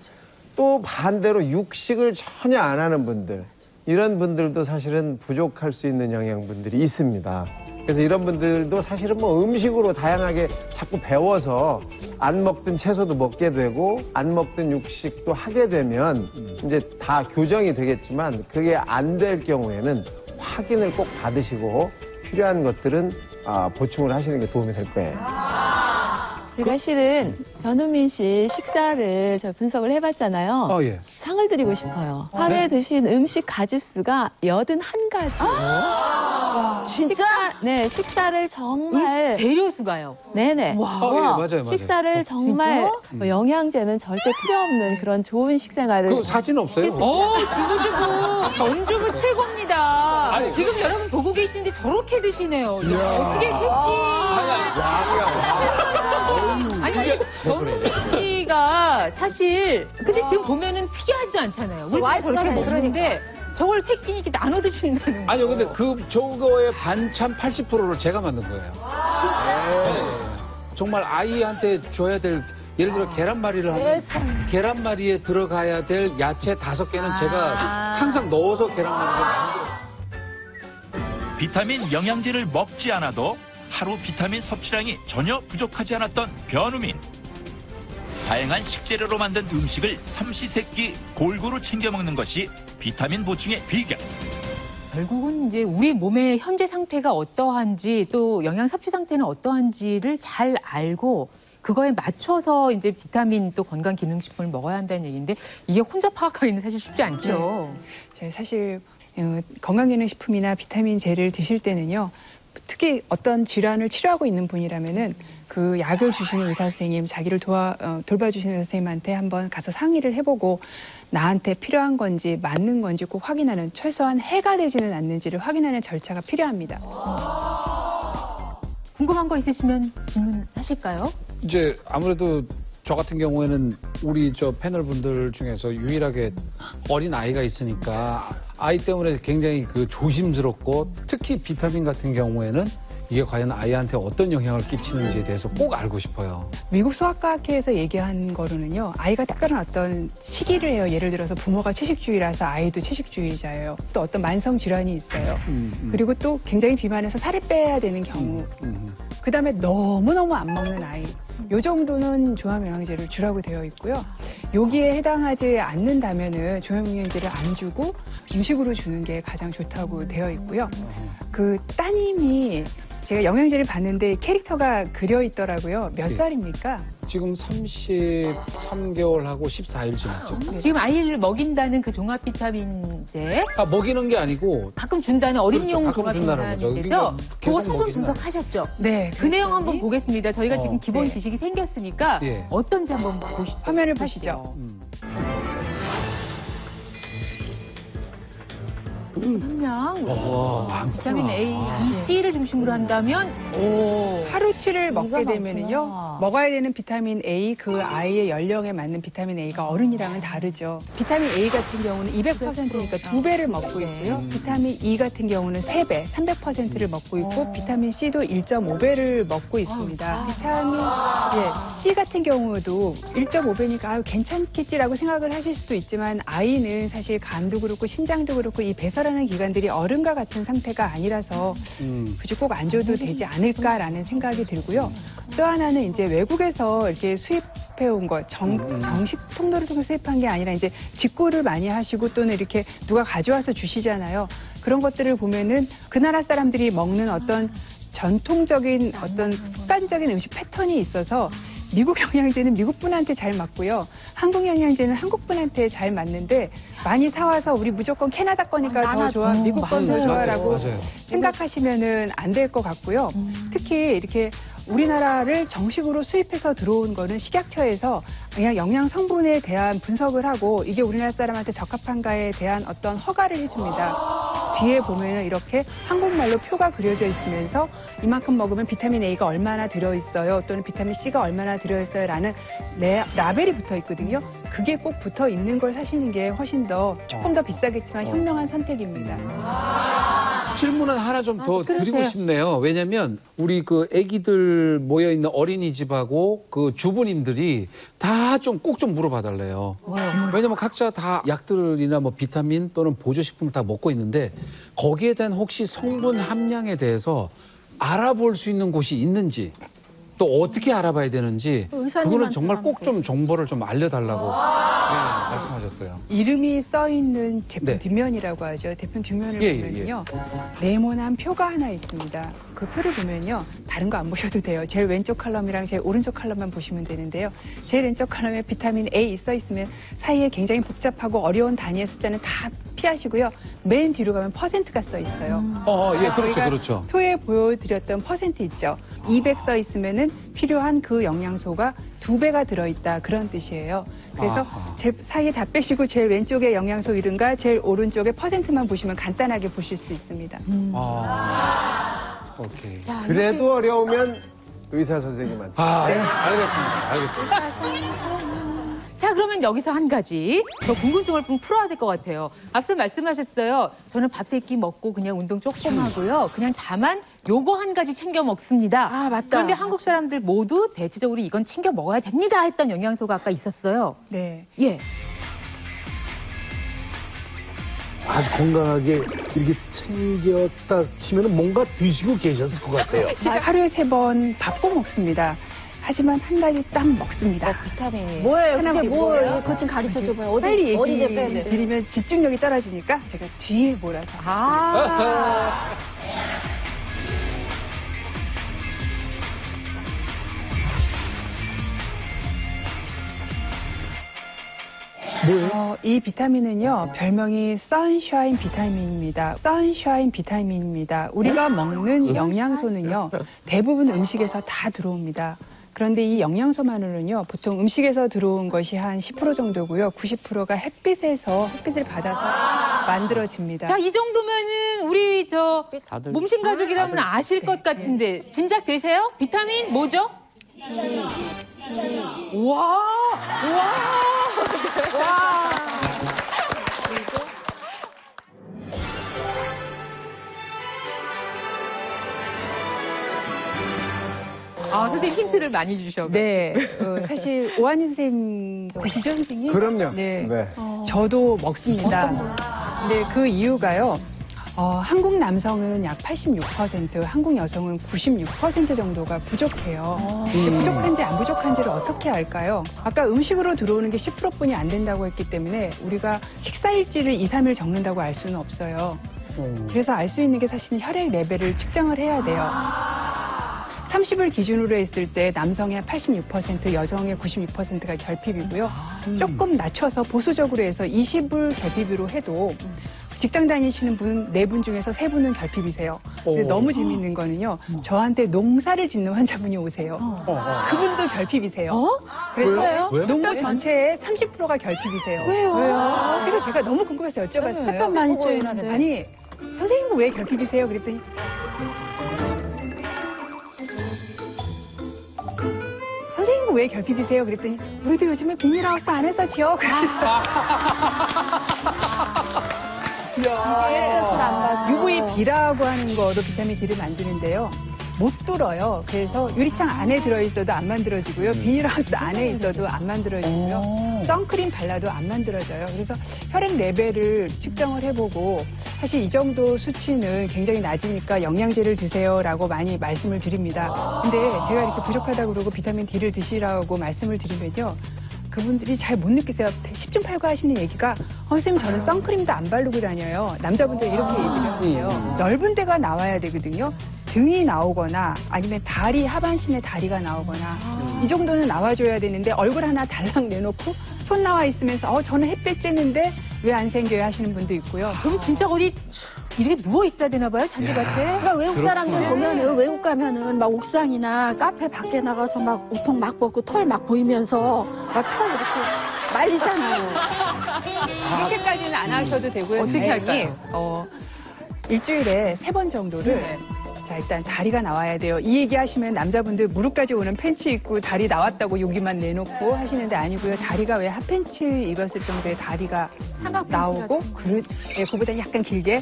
또 반대로 육식을 전혀 안 하는 분들, 이런 분들도 사실은 부족할 수 있는 영양분들이 있습니다. 그래서 이런 분들도 사실은 뭐 음식으로 다양하게 자꾸 배워서 안 먹던 채소도 먹게 되고 안 먹던 육식도 하게 되면 이제 다 교정이 되겠지만 그게 안 될 경우에는 확인을 꼭 받으시고 필요한 것들은 보충을 하시는 게 도움이 될 거예요. 제가 실은 변우민 씨 식사를 저 분석을 해봤잖아요. 예. 상을 드리고 싶어요. 하루에 드신 음식 가짓수가 81가지. 진짜? 식사를 정말. 재료 수가요? 네네. 예, 맞아요. 식사를 정말 뭐 영양제는 절대 필요 없는 그런 좋은 식생활을. 그 사진 없어요? 주부주부, 전주부 최고입니다. 아니, 지금 여러분 보고 계시는데 저렇게 드시네요. 어떻게 새끼. 아니, 저새끼가 사실, 근데 지금 보면은 특이하지도 않잖아요. 우리 저렇게 먹는데 저걸 새끼 이렇게 나눠 드신다는 거. 아니요, 근데 저거의 반찬 80%를 제가 만든 거예요. 네. 정말 아이한테 줘야 될, 예를 들어 계란말이를 하면 계란말이에 들어가야 될 야채 5개는 제가 항상 넣어서 계란말이를 만들어요. 비타민 영양제를 먹지 않아도 하루 비타민 섭취량이 전혀 부족하지 않았던 변우민. 다양한 식재료로 만든 음식을 삼시세끼 골고루 챙겨 먹는 것이 비타민 보충의 비결. 결국은 이제 우리 몸의 현재 상태가 어떠한지 또 영양 섭취 상태는 어떠한지를 잘 알고 그거에 맞춰서 이제 비타민 또 건강 기능식품을 먹어야 한다는 얘기인데 이게 혼자 파악하기는 사실 쉽지 않죠. 네. 사실 건강기능식품이나 비타민제를 드실 때는요. 특히 어떤 질환을 치료하고 있는 분이라면은 그 약을 주시는 의사 선생님, 자기를 돌봐주시는 의사 선생님한테 한번 가서 상의를 해보고 나한테 필요한 건지 맞는 건지 꼭 확인하는, 최소한 해가 되지는 않는지를 확인하는 절차가 필요합니다. 궁금한 거 있으시면 질문하실까요? 이제 아무래도 저 같은 경우에는 우리 저 패널 분들 중에서 유일하게 어린 아이가 있으니까 아이 때문에 굉장히 조심스럽고 특히 비타민 같은 경우에는 이게 과연 아이한테 어떤 영향을 끼치는지에 대해서 꼭 알고 싶어요. 미국 소아과학회에서 얘기한 거로는요, 아이가 특별한 어떤 시기를 해요. 예를 들어서 부모가 채식주의라서 아이도 채식주의자예요. 또 어떤 만성 질환이 있어요. 그리고 또 굉장히 비만해서 살을 빼야 되는 경우. 그 다음에 너무너무 안 먹는 아이. 요 정도는 종합영양제를 주라고 되어 있고요. 여기에 해당하지 않는다면은 종합영양제를 안 주고 음식으로 주는 게 가장 좋다고 되어 있고요. 그 따님이 제가 영양제를 봤는데 캐릭터가 그려 있더라고요. 몇 살입니까? 지금 33개월하고 14일 지났죠. 지금 아이를 먹인다는 그 종합 비타민제. 먹이는 게 아니고 가끔 준다는 어린이용 그렇죠, 종합 비타민제죠. 그거 성분 분석하셨죠? 네. 그 내용 한번 보겠습니다. 저희가 지금 기본 네. 지식이 생겼으니까 어떤지 한번 보시죠. 화면을 보시죠. 함량, 비타민 A, B, C를 중심으로 한다면 하루치를 먹게 되면은요, 먹어야 되는 비타민 A, 그 아이의 연령에 맞는 비타민 A가 어른이랑은 다르죠. 비타민 A 같은 경우는 200%니까 2배를 먹고 있고요. 비타민 E 같은 경우는 3배, 300%를 먹고 있고, 비타민 C도 1.5배를 먹고 있습니다. 비타민 C 같은 경우도 1.5배니까 괜찮겠지라고 생각을 하실 수도 있지만, 아이는 사실 간도 그렇고 신장도 그렇고 이 배설하는 기관들이 어른과 같은 상태가 아니라서 굳이 꼭 안 줘도 되지 않을까라는 생각이 들고요. 또 하나는 이제 외국에서 이렇게 수입해온 거, 정식 통로를 통해 수입한 게 아니라 이제 직구를 많이 하시고 또는 이렇게 누가 가져와서 주시잖아요. 그런 것들을 보면은 그 나라 사람들이 먹는 어떤 전통적인 어떤 습관적인 음식 패턴이 있어서 미국 영양제는 미국 분한테 잘 맞고요. 한국 영양제는 한국 분한테 잘 맞는데 많이 사와서 우리 무조건 캐나다 거니까 더 좋아, 미국 건 더 좋아라고 생각하시면은 안 될 것 같고요. 특히 이렇게 우리나라를 정식으로 수입해서 들어온 거는 식약처에서 그냥 영양 성분에 대한 분석을 하고 이게 우리나라 사람한테 적합한가에 대한 어떤 허가를 해줍니다. 뒤에 보면은 이렇게 한국말로 표가 그려져 있으면서 이만큼 먹으면 비타민 A가 얼마나 들어있어요, 또는 비타민 C가 얼마나 들어있어요 라는 라벨이 붙어 있거든요. 그게 꼭 붙어 있는 걸 사시는 게 훨씬 더 조금 더 비싸겠지만 현명한 선택입니다. 질문을 하나 좀 더 드리고 싶네요. 왜냐면 우리 그 아기들 모여 있는 어린이집하고 그 주부님들이 다 좀 꼭 좀 물어봐 달래요. 왜냐면 각자 다 약들이나 뭐 비타민 또는 보조식품을 다 먹고 있는데 거기에 대한 혹시 성분 함량에 대해서 알아볼 수 있는 곳이 있는지, 또 어떻게 알아봐야 되는지 그거는 정말 꼭 좀 정보를 좀 알려달라고 말씀하셨어요. 이름이 써있는 제품 뒷면이라고 하죠. 제품 뒷면을 보면요, 네모난 표가 하나 있습니다. 그 표를 보면요, 다른 거 안 보셔도 돼요. 제일 왼쪽 칼럼이랑 제일 오른쪽 칼럼만 보시면 되는데요. 제일 왼쪽 칼럼에 비타민 A 써 있으면 사이에 굉장히 복잡하고 어려운 단위의 숫자는 다 피하시고요. 맨 뒤로 가면 퍼센트가 써 있어요. 예, 그렇죠, 저희가 그렇죠. 표에 보여드렸던 퍼센트 있죠. 200 써 있으면은 필요한 그 영양소가 2배가 들어있다 그런 뜻이에요. 그래서 제일 사이에 다 빼시고 제일 왼쪽에 영양소 이름과 제일 오른쪽에 퍼센트만 보시면 간단하게 보실 수 있습니다. 오케이. 그래도 어려우면 의사 선생님한테. 알겠습니다. 자, 그러면 여기서 한 가지 더 궁금증을 좀 풀어야 될 것 같아요. 앞서 말씀하셨어요. 저는 밥 3끼 먹고 그냥 운동 조금 하고요. 그냥 다만 요거 한 가지 챙겨 먹습니다. 아, 맞다. 그런데 한국 사람들 모두 대체적으로 이건 챙겨 먹어야 됩니다 했던 영양소가 아까 있었어요. 네. 예. 아주 건강하게 이렇게 챙겼다 치면은 뭔가 드시고 계셨을 것 같아요. 하루에 3번 밥 꼭 먹습니다. 하지만 한 가지 딱 먹습니다. 비타민이. 뭐예요? 하나만 그게 뭐예요? 뭐예요? 그것 좀 가르쳐 줘봐요. 어디, 빨리 어디 얘기 빼야 돼? 드리면 집중력이 떨어지니까 제가 뒤에 몰아서. 뭐예요? 이 비타민은요, 별명이 선샤인 비타민입니다. 선샤인 비타민입니다. 우리가 먹는 영양소는요, 대부분 음식에서 다 들어옵니다. 그런데 이 영양소만으로는요, 보통 음식에서 들어온 것이 한 10% 정도고요. 90%가 햇빛을 받아서 만들어집니다. 자, 이 정도면은 우리 다들 몸신 가족이라면 아실 것 같은데 짐작 되세요? 비타민 뭐죠? 우와! 선생님 힌트를 많이 주셔가지고. 네, 사실 오한희 선생님 드시죠, 선생님? 그럼요. 네. 네. 저도 먹습니다. 근데 그 이유가요. 한국 남성은 약 86%, 한국 여성은 96% 정도가 부족해요. 근데 부족한지 안 부족한지를 어떻게 알까요? 아까 음식으로 들어오는 게 10%뿐이 안 된다고 했기 때문에 우리가 식사일지를 2, 3일 적는다고 알 수는 없어요. 그래서 알 수 있는 게 사실은 혈액 레벨을 측정을 해야 돼요. 30을 기준으로 했을 때 남성의 한 86%, 여성의 96%가 결핍이고요. 조금 낮춰서 보수적으로 해서 20을 결핍으로 해도 직장 다니시는 분 4분 중에서 3분은 결핍이세요. 근데 너무 재밌는 거는요. 저한테 농사를 짓는 환자분이 오세요. 그분도 결핍이세요. 그래서 왜요? 농부 전체의 30%가 결핍이세요. 왜요? 그래서 제가 너무 궁금해서 여쭤봤어요. 햇볕 많이 쬐요, 나는. 아니, 선생님은 왜 결핍이세요? 그랬더니 선생님은 왜 결핍이세요? 그랬더니 우리도 요즘에 비닐하우스 안에서 지어. UVB라고 하는 거로 비타민 D를 만드는데요. 못 뚫어요. 그래서 유리창 안에 들어있어도 안 만들어지고요. 비닐하우스 안에 있어도 안 만들어지고요. 선크림 발라도 안 만들어져요. 그래서 혈액 레벨을 측정을 해보고 사실 이 정도 수치는 굉장히 낮으니까 영양제를 드세요라고 많이 말씀을 드립니다. 근데 제가 이렇게 부족하다고 그러고 비타민 D를 드시라고 말씀을 드리면요. 그분들이 잘 못 느끼세요. 10중 8구 하시는 얘기가 선생님 저는 선크림도 안 바르고 다녀요. 남자분들 이렇게 얘기를 하세요. 넓은 데가 나와야 되거든요. 등이 나오거나 아니면 다리 하반신에 다리가 나오거나 이 정도는 나와줘야 되는데 얼굴 하나 달랑 내놓고 손 나와 있으면서 저는 햇빛 쬐는데 왜 안 생겨요 하시는 분도 있고요. 그럼 진짜 어디 이렇게 누워 있어야 되나 봐요, 잔디밭에. 그러니까 외국 사람들 보면은 외국 가면은 막 옥상이나 카페 밖에 나가서 막 우통 막 벗고 털 막 보이면서 막 털 이렇게 말리잖아요. 그렇게까지는 안 하셔도 되고요. 어떻게 할까요? 일주일에 3번 정도를 자, 일단 다리가 나와야 돼요. 이 얘기 하시면 남자분들 무릎까지 오는 팬츠 입고 다리 나왔다고 여기만 내놓고 하시는데 아니고요. 다리가 왜 핫팬츠 입었을 정도의 다리가 나오고 그보다 약간 길게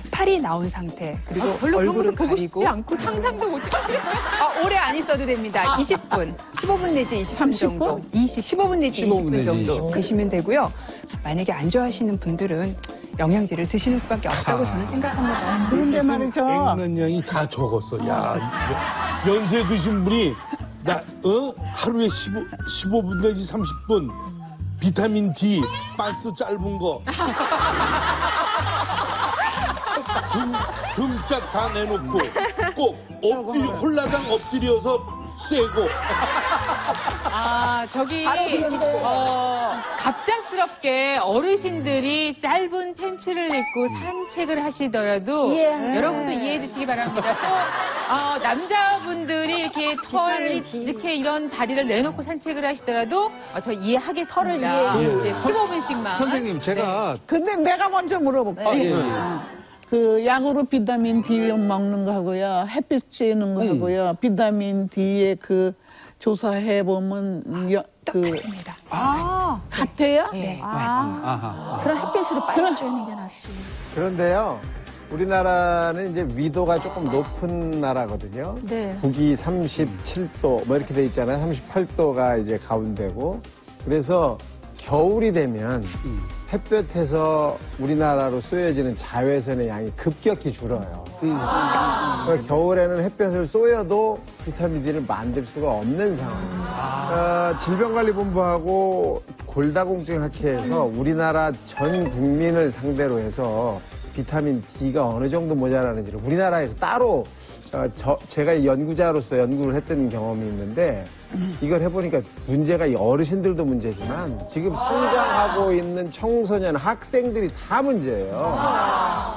팔이 나온 상태 그리고 별로 얼굴은 보고 가리고 싶지 않고 상상도 못하네요. 오래 안 있어도 됩니다. 20분, 15분 내지 20분 정도. 15분 내지 20분 정도 드시면 되고요. 만약에 안 좋아하시는 분들은 영양제를 드시는 수밖에 없다고 저는 생각합니다. 그런데 말이죠. 액면량이 다 적었어. 야, 연세 드신 분이 하루에 15분 내지 30분 비타민 D 박스 짧은 거 등짝 다 내놓고 꼭 홀라당 엎드려서 쇠고. 아, 저기, 갑작스럽게 어르신들이 짧은 팬츠를 입고 산책을 하시더라도 여러분도 이해해 주시기 바랍니다. 또, 남자분들이 이렇게 이렇게 이런 다리를 내놓고 산책을 하시더라도 저 이해하겠습니다. 털을 이해해. 15분씩만. 선생님, 제가. 근데 내가 먼저 물어볼게요. 그 약으로 비타민 D 먹는 거 하고요, 햇빛 쬐는 거 하고요, 비타민 D의 그 조사해 보면 똑같습니다. 같아요? 네. 그럼 햇빛으로 빨리 쬐는 게 낫지. 그런데요, 우리나라는 이제 위도가 조금 높은 나라거든요. 네. 북위 37도 뭐 이렇게 돼 있잖아요. 38도가 이제 가운데고. 그래서 겨울이 되면 햇볕에서 우리나라로 쏘여지는 자외선의 양이 급격히 줄어요. 그러니까 겨울에는 햇볕을 쏘여도 비타민 D를 만들 수가 없는 상황입니다. 질병관리본부하고 골다공증학회에서 우리나라 전 국민을 상대로 해서 비타민 D가 어느 정도 모자라는지를 우리나라에서 따로 제가 연구자로서 연구를 했던 경험이 있는데 이걸 해보니까 문제가 이 어르신들도 문제지만 지금 성장하고 있는 청소년 학생들이 다 문제예요.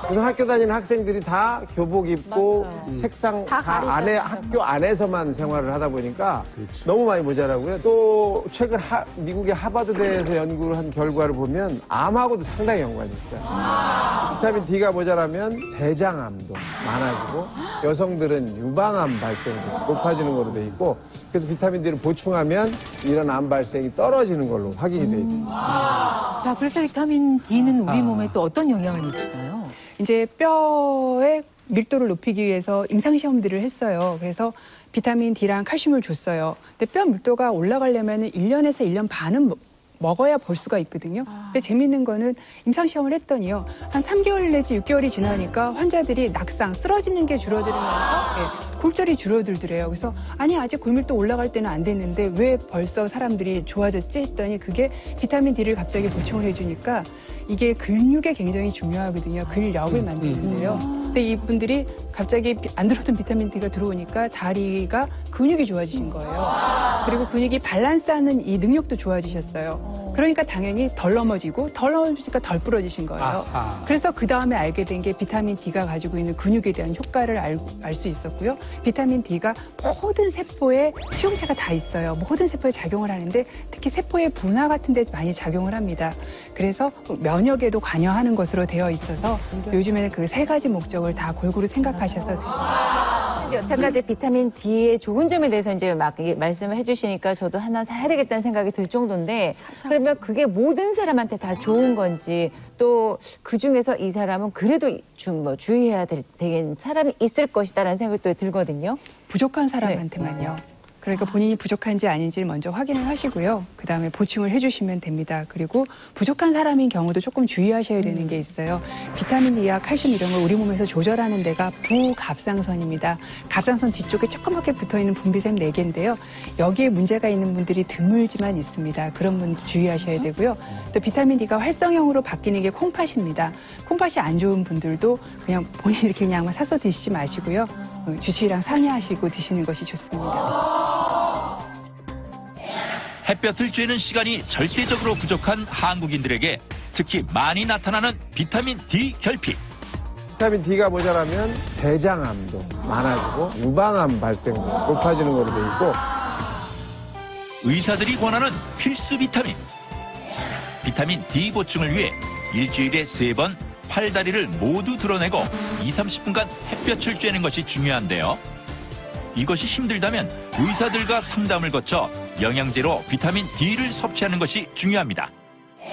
그래서 학교 다니는 학생들이 다 교복 입고 책상 다 안에 학교 안에서만 생활을 하다 보니까 너무 많이 모자라고요. 또 최근 미국의 하버드대에서 연구를 한 결과를 보면 암하고도 상당히 연관이 있어요. 비타민 D가 모자라면 대장암도 많아지고 여성들은 유방암 발생이 높아지는 걸로 돼 있고 그래서 비타민 D를 보충하면 이런 암 발생이 떨어지는 걸로 확인이 돼 있습니다. 자, 그래서 비타민 D는 우리 몸에 또 어떤 영향을 미치나요? 이제 뼈의 밀도를 높이기 위해서 임상시험들을 했어요. 그래서 비타민 D랑 칼슘을 줬어요. 근데 뼈 밀도가 올라가려면 1년에서 1년 반은 먹어야 볼 수가 있거든요. 근데 재밌는 거는 임상시험을 했더니요. 한 3개월 내지 6개월이 지나니까 환자들이 낙상, 쓰러지는 게 줄어들면서 골절이 줄어들더래요. 그래서 아니 아직 골밀도 올라갈 때는 안 됐는데 왜 벌써 사람들이 좋아졌지 했더니 그게 비타민 D를 갑자기 보충을 해주니까 이게 근육에 굉장히 중요하거든요. 근력을 만드는데요. 근데 이분들이 갑자기 안 들어오던 비타민 D가 들어오니까 다리가 근육이 좋아지신 거예요. 그리고 근육이 밸런스하는 이 능력도 좋아지셨어요. 그러니까 당연히 덜 넘어지고 덜 넘어지니까 덜 부러지신 거예요. 그래서 그 다음에 알게 된 게 비타민 D가 가지고 있는 근육에 대한 효과를 알 수 있었고요. 비타민 D가 모든 세포에 수용체가 다 있어요. 모든 세포에 작용을 하는데 특히 세포의 분화 같은 데 많이 작용을 합니다. 그래서 면역에도 관여하는 것으로 되어 있어서 요즘에는 그 세 가지 목적을 다 골고루 생각하셔서 드십니다. 여태까지 비타민 D의 좋은 점에 대해서 이제 막 말씀을 해주시니까 저도 하나 사야 되겠다는 생각이 들 정도인데 그러면 그게 모든 사람한테 다 좋은 건지 또 그 중에서 이 사람은 그래도 좀 주의해야 되는 사람이 있을 것이다라는 생각도 들거든요. 부족한 사람한테만요. 그러니까 본인이 부족한지 아닌지를 먼저 확인을 하시고요. 그다음에 보충을 해주시면 됩니다. 그리고 부족한 사람인 경우도 조금 주의하셔야 되는 게 있어요. 비타민 D와 칼슘 이런 걸 우리 몸에서 조절하는 데가 부갑상선입니다. 갑상선 뒤쪽에 조그맣게 붙어있는 분비샘 4개인데요. 여기에 문제가 있는 분들이 드물지만 있습니다. 그런 분들 주의하셔야 되고요. 또 비타민 D가 활성형으로 바뀌는 게 콩팥입니다. 콩팥이 안 좋은 분들도 그냥 본인이 이렇게 그냥 사서 드시지 마시고요. 주치의랑 상의하시고 드시는 것이 좋습니다. 햇볕을 쬐는 시간이 절대적으로 부족한 한국인들에게 특히 많이 나타나는 비타민 D 결핍. 비타민 D가 모자라면 대장암도 많아지고 유방암 발생도 높아지는 걸로 돼 있고 의사들이 권하는 필수 비타민. 비타민 D 보충을 위해 일주일에 3번 팔다리를 모두 드러내고 20-30분간 햇볕을 쬐는 것이 중요한데요. 이것이 힘들다면 의사들과 상담을 거쳐 영양제로 비타민 D를 섭취하는 것이 중요합니다.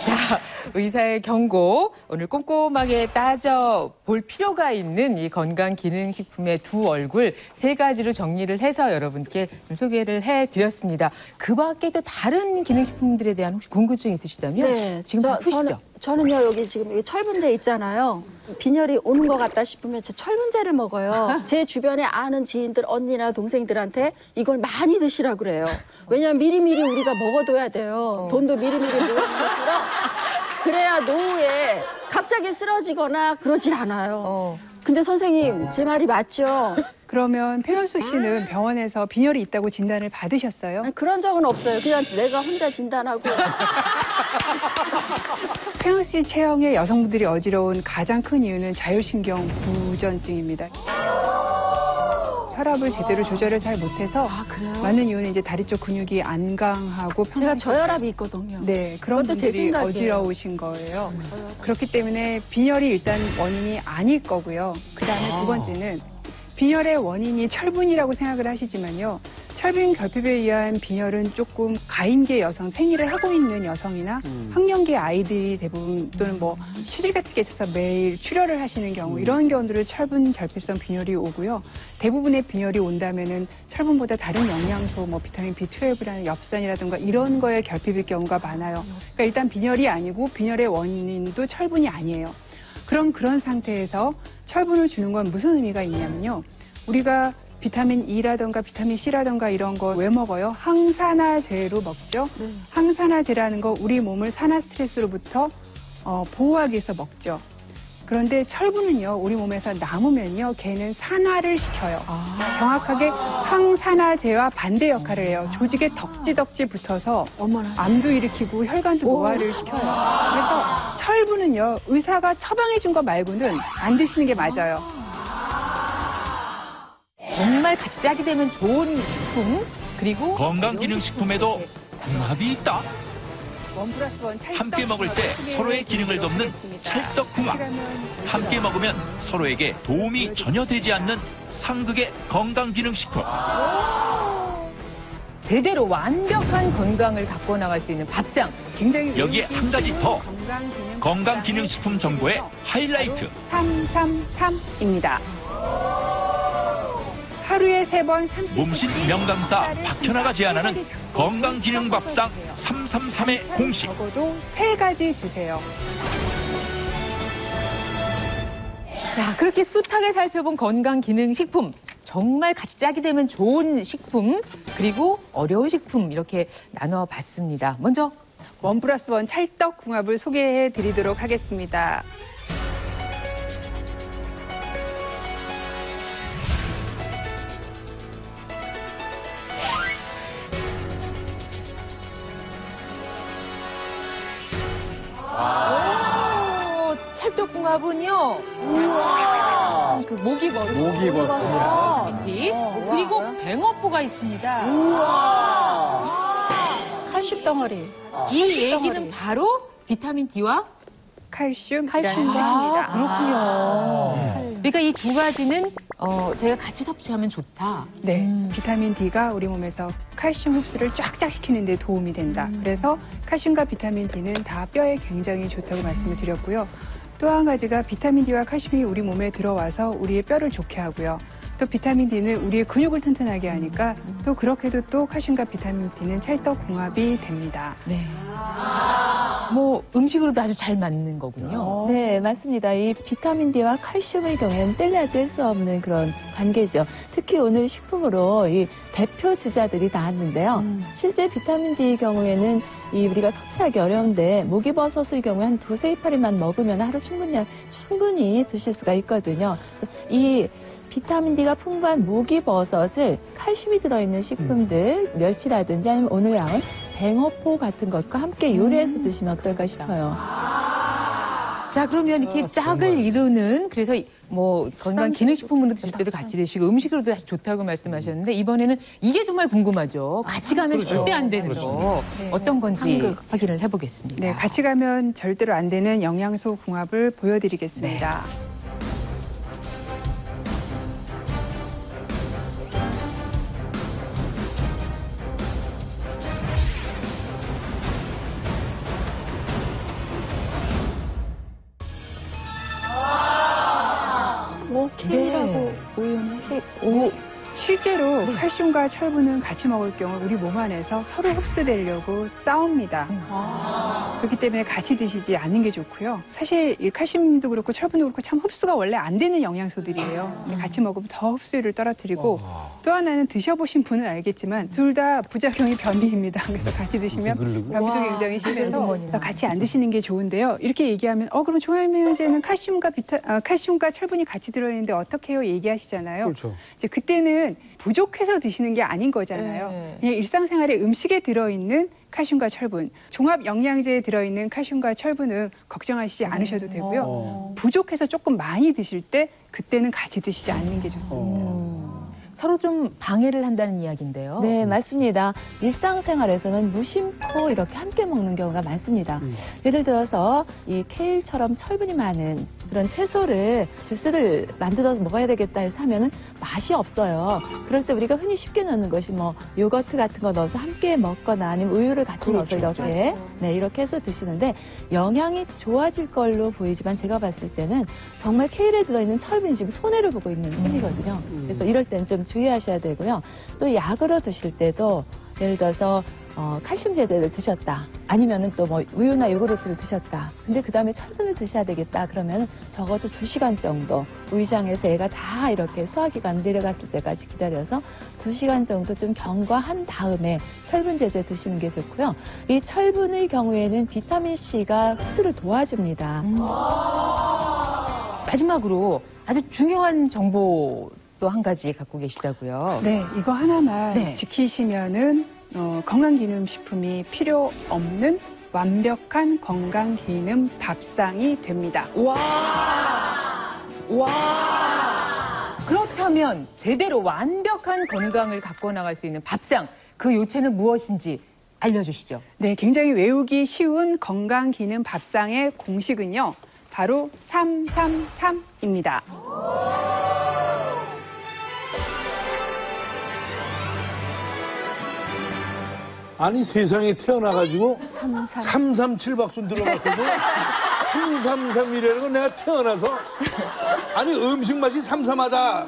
자, 의사의 경고. 오늘 꼼꼼하게 따져볼 필요가 있는 이 건강기능식품의 두 얼굴 3가지로 정리를 해서 여러분께 소개를 해드렸습니다. 그 밖에 또 다른 기능식품들에 대한 혹시 궁금증 있으시다면 네, 지금 푸시죠. 저는요, 여기 지금 여기 철분제 있잖아요. 빈혈이 오는 것 같다 싶으면 제 철분제를 먹어요. 제 주변에 아는 지인들, 언니나 동생들한테 이걸 많이 드시라 그래요. 왜냐면 미리미리 우리가 먹어둬야 돼요. 돈도 미리미리 모아두는 것처럼. 그래야 노후에 갑자기 쓰러지거나 그러질 않아요. 근데 선생님, 제 말이 맞죠? 그러면 표현수 씨는 병원에서 빈혈이 있다고 진단을 받으셨어요? 아니, 그런 적은 없어요. 그냥 내가 혼자 진단하고. 표현수 씨 체형의 여성분들이 어지러운 가장 큰 이유는 자율신경 부전증입니다. 혈압을 제대로 조절을 잘 못해서 많은 이유는 이제 다리 쪽 근육이 안 강하고 제가 저혈압이 있거든요. 네, 그런 그것도 제 분들이 생각이에요. 어지러우신 거예요. 그렇기 때문에 빈혈이 일단 원인이 아닐 거고요. 그다음에 두 번째는 빈혈의 원인이 철분이라고 생각을 하시지만요. 철분 결핍에 의한 빈혈은 조금 가임기 여성, 생리를 하고 있는 여성이나 학령기 아이들이 대부분 또는 뭐 치질 같은 게 있어서 매일 출혈을 하시는 경우 이런 경우들은 철분 결핍성 빈혈이 오고요. 대부분의 빈혈이 온다면은 철분보다 다른 영양소, 뭐 비타민 B12라는 엽산이라든가 이런 거에 결핍일 경우가 많아요. 그러니까 일단 빈혈이 아니고 빈혈의 원인도 철분이 아니에요. 그런 상태에서 철분을 주는 건 무슨 의미가 있냐면요. 우리가 비타민 E라든가 비타민 C라든가 이런 거 왜 먹어요? 항산화제로 먹죠. 항산화제라는 거 우리 몸을 산화 스트레스로부터 보호하기 위해서 먹죠. 그런데 철분은요, 우리 몸에서 남으면요, 걔는 산화를 시켜요. 정확하게 항산화제와 반대 역할을 해요. 조직에 덕지덕지 붙어서 암도 일으키고 혈관도 노화를 시켜요. 그래서 철분은요, 의사가 처방해 준 거 말고는 안 드시는 게 맞아요. 정말 같이 짜게 되면 좋은 식품, 그리고 건강기능식품에도 궁합이 있다. 함께 먹을 때 서로의 기능을 돕는 찰떡궁합. 함께 먹으면 서로에게 도움이 전혀 되지 않는 상극의 건강기능식품. 제대로 완벽한 건강을 갖고 나갈 수 있는 밥상. 굉장히 여기에 한 가지 더. 건강기능식품 정보의 하이라이트. 333입니다. 하루에 3번 30분. 몸신 명강사 박현아가 제안하는 건강기능밥상 333의 공식. 적어도 3가지 드세요. 자, 그렇게 숱하게 살펴본 건강기능식품. 정말 같이 짜게 되면 좋은 식품, 그리고 어려운 식품 이렇게 나눠봤습니다. 먼저 1+1 찰떡궁합을 소개해 드리도록 하겠습니다. 찰떡궁합은요. 그 모기버섯. 그리고 뱅어포가 있습니다. 칼슘 덩어리. 이 얘기는 바로 비타민 D와 칼슘입니다. 그렇군요. 그러니까 이 두 가지는 저희가 같이 섭취하면 좋다. 네, 비타민 D가 우리 몸에서 칼슘 흡수를 쫙쫙 시키는 데 도움이 된다. 그래서 칼슘과 비타민 D는 다 뼈에 굉장히 좋다고 말씀을 드렸고요. 또 한 가지가 비타민 D와 칼슘이 우리 몸에 들어와서 우리의 뼈를 좋게 하고요. 또 비타민 D는 우리의 근육을 튼튼하게 하니까 또 그렇게도 또 칼슘과 비타민 D는 찰떡궁합이 됩니다. 네. 뭐 음식으로도 아주 잘 맞는 거군요. 네, 맞습니다. 이 비타민 D와 칼슘의 경우에는 뗄래야 뗄 수 없는 그런 관계죠. 특히 오늘 식품으로 이 대표 주자들이 나왔는데요. 실제 비타민 D의 경우에는 이 우리가 섭취하기 어려운데 목이버섯의 경우에 한 2-3이파리만 먹으면 하루 충분히 드실 수가 있거든요. 이 비타민 D가 풍부한 목이버섯을 칼슘이 들어있는 식품들, 멸치라든지 아니면 오늘 나온 뱅어포 같은 것과 함께 요리해서 드시면 어떨까 싶어요. 자, 그러면 이렇게 짝을 이루는, 그래서 뭐 건강기능식품으로 드실 때도 같이 드시고 음식으로도 좋다고 말씀하셨는데, 이번에는 이게 정말 궁금하죠. 같이 가면 절대 안 되는 거. 네. 어떤 건지 확인을 해보겠습니다. 네, 같이 가면 절대로 안 되는 영양소 궁합을 보여드리겠습니다. 캔이라고 우유는 실제로 칼슘과 철분은 같이 먹을 경우 우리 몸 안에서 서로 흡수되려고 싸웁니다. 그렇기 때문에 같이 드시지 않는 게 좋고요. 사실 이 칼슘도 그렇고 철분도 그렇고 참 흡수가 원래 안 되는 영양소들이에요. 근데 같이 먹으면 더 흡수율을 떨어뜨리고 또 하나는 드셔보신 분은 알겠지만 둘 다 부작용이 변비입니다. 그래서 같이 드시면 변비도 굉장히 심해서 같이 안 드시는 게 좋은데요. 이렇게 얘기하면 그럼 종합영양제는 칼슘과 철분이 같이 들어있는데 어떻게 해요? 얘기하시잖아요. 그렇죠. 이제 그때는 부족해서 드시는 게 아닌 거잖아요. 그냥 일상생활에 음식에 들어있는 칼슘과 철분, 종합 영양제에 들어있는 칼슘과 철분은 걱정하시지 않으셔도 되고요. 부족해서 조금 많이 드실 때 그때는 같이 드시지 않는 게 좋습니다. 서로 좀 방해를 한다는 이야기인데요. 네, 맞습니다. 일상생활에서는 무심코 이렇게 함께 먹는 경우가 많습니다. 예를 들어서 이 케일처럼 철분이 많은 그런 채소를 주스를 만들어서 먹어야 되겠다 해서 하면은 맛이 없어요. 그럴 때 우리가 흔히 쉽게 넣는 것이 뭐 요거트 같은 거 넣어서 함께 먹거나 아니면 우유를 같이 넣어서 이렇게 이렇게 해서 드시는데 영양이 좋아질 걸로 보이지만 제가 봤을 때는 정말 케일에 들어있는 철분이 지금 손해를 보고 있는 셈이거든요. 그래서 이럴 땐 좀 주의하셔야 되고요. 또 약으로 드실 때도 예를 들어서 칼슘 제제를 드셨다. 아니면은 또 뭐 우유나 요구르트를 드셨다. 근데 그 다음에 철분을 드셔야 되겠다. 그러면 적어도 2시간 정도 위장에서 애가 다 이렇게 소화기관 내려갔을 때까지 기다려서 2시간 정도 좀 경과한 다음에 철분 제제 드시는 게 좋고요. 이 철분의 경우에는 비타민 C가 흡수를 도와줍니다. 마지막으로 아주 중요한 정보 또 한 가지 갖고 계시다고요. 네, 이거 하나만 지키시면은 건강기능식품이 필요 없는 완벽한 건강기능 밥상이 됩니다. 와! 그렇다면 제대로 완벽한 건강을 갖고 나갈 수 있는 밥상, 그 요체는 무엇인지 알려주시죠. 네, 굉장히 외우기 쉬운 건강기능 밥상의 공식은요. 바로 333입니다. 아니 세상에 태어나가지고 337박순 들어갔거든. 333이라는 건 내가 태어나서 아니 음식 맛이 삼삼하다.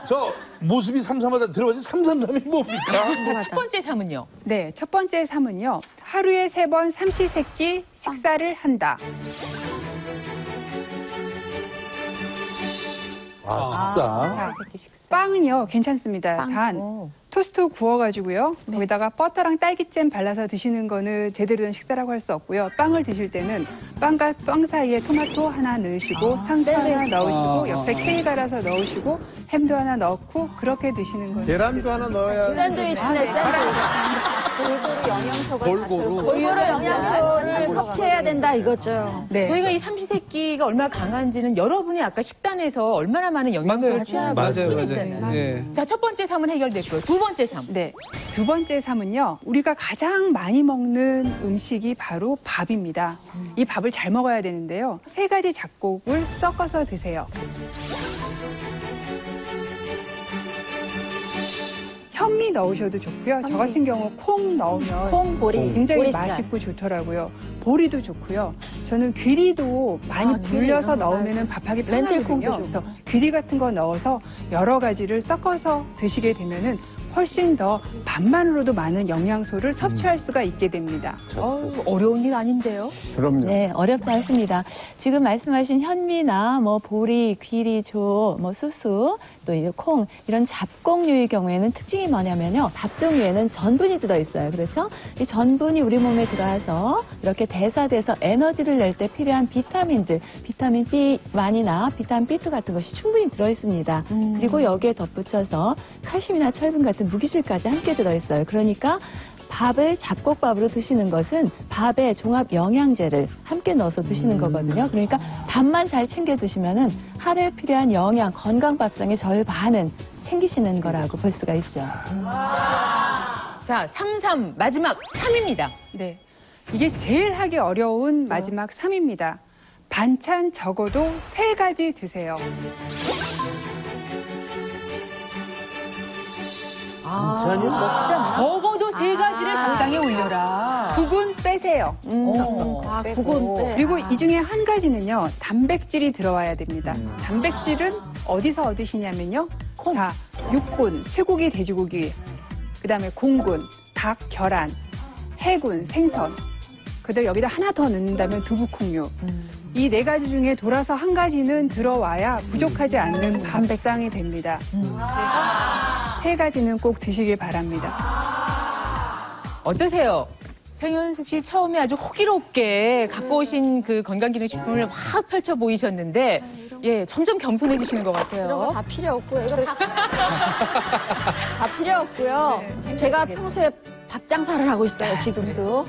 저 모습이 삼삼하다 들어봤지 333이 뭡니까? 첫 번째 3은요? 네, 첫 번째 3은요. 하루에 3번 삼시세끼 식사를 한다. 식사. 빵은요, 괜찮습니다. 단 토스트 구워가지고요. 거기다가 버터랑 딸기잼 발라서 드시는 거는 제대로 된 식사라고 할 수 없고요. 빵을 드실 때는 빵과 빵 사이에 토마토 하나 넣으시고 상추 하나 넣으시고 옆에 케일 갈아서 넣으시고 햄도 하나 넣고 그렇게 드시는 거예요. 계란도 하나 넣어야 샌드위치네, 골고루 영양소가 골고루 영양소를 섭취해야 된다 이거죠. 네. 저희가 이 삼시세끼가 얼마나 강한지는 여러분이 아까 식단에서 얼마나 많은 영양소를 취하고 맞아요. 예. 자, 첫 번째 3은 해결됐고요. 두 번째 3. 네. 두 번째 3은요. 우리가 가장 많이 먹는 음식이 바로 밥입니다. 이 밥을 잘 먹어야 되는데요. 3가지 잡곡을 섞어서 드세요. 현미 넣으셔도 좋고요. 저 같은 경우 콩 넣으면 콩, 보리. 굉장히 보리쌀. 맛있고 좋더라고요. 보리도 좋고요. 저는 귀리도 많이 불려서 넣으면 밥하기 편하거든요. 그래서 귀리 같은 거 넣어서 여러 가지를 섞어서 드시게 되면은 훨씬 더 밥만으로도 많은 영양소를 섭취할 수가 있게 됩니다. 어려운 일 아닌데요? 그럼요. 네, 어렵지 않습니다. 지금 말씀하신 현미나 뭐 보리, 귀리, 조, 뭐 수수, 또 이제 콩 이런 잡곡류의 경우에는 특징이 뭐냐면요. 밥 종류에는 전분이 들어있어요. 그렇죠? 이 전분이 우리 몸에 들어와서 이렇게 대사돼서 에너지를 낼 때 필요한 비타민들, 비타민 B1이나 비타민 B2 같은 것이 충분히 들어있습니다. 그리고 여기에 덧붙여서 칼슘이나 철분 같은 무기질까지 함께 들어있어요. 그러니까 밥을 잡곡밥으로 드시는 것은 밥에 종합 영양제를 함께 넣어서 드시는 거거든요. 그러니까 밥만 잘 챙겨 드시면은 하루에 필요한 영양, 건강 밥상의 절반은 챙기시는 거라고 볼 수가 있죠. 자, 3 마지막 3입니다. 네. 이게 제일 하기 어려운 마지막 3입니다. 반찬 적어도 3가지 드세요. 반찬이 적어도 3가지를 밥상에 올려라. 국은 빼세요. 국은 빼. 그리고 이 중에 한 가지는요, 단백질이 들어와야 됩니다. 단백질은 어디서 얻으시냐면요. 자, 육군, 쇠고기, 돼지고기, 그다음에 공군, 닭, 계란, 해군, 생선, 그다음에 여기다 하나 더 넣는다면 두부콩류. 이 네 가지 중에 돌아서 한 가지는 들어와야 부족하지 않는 밥상이 됩니다. 세 가지는 꼭 드시길 바랍니다. 어떠세요? 평현숙 씨 처음에 아주 호기롭게 갖고 오신 그 건강기능식품을 확 펼쳐 보이셨는데, 예, 점점 겸손해지시는 것 같아요. 이런 거 다 필요 없고요. 이거 다 필요 없고요. 제가 평소에 밥 장사를 하고 있어요, 지금도.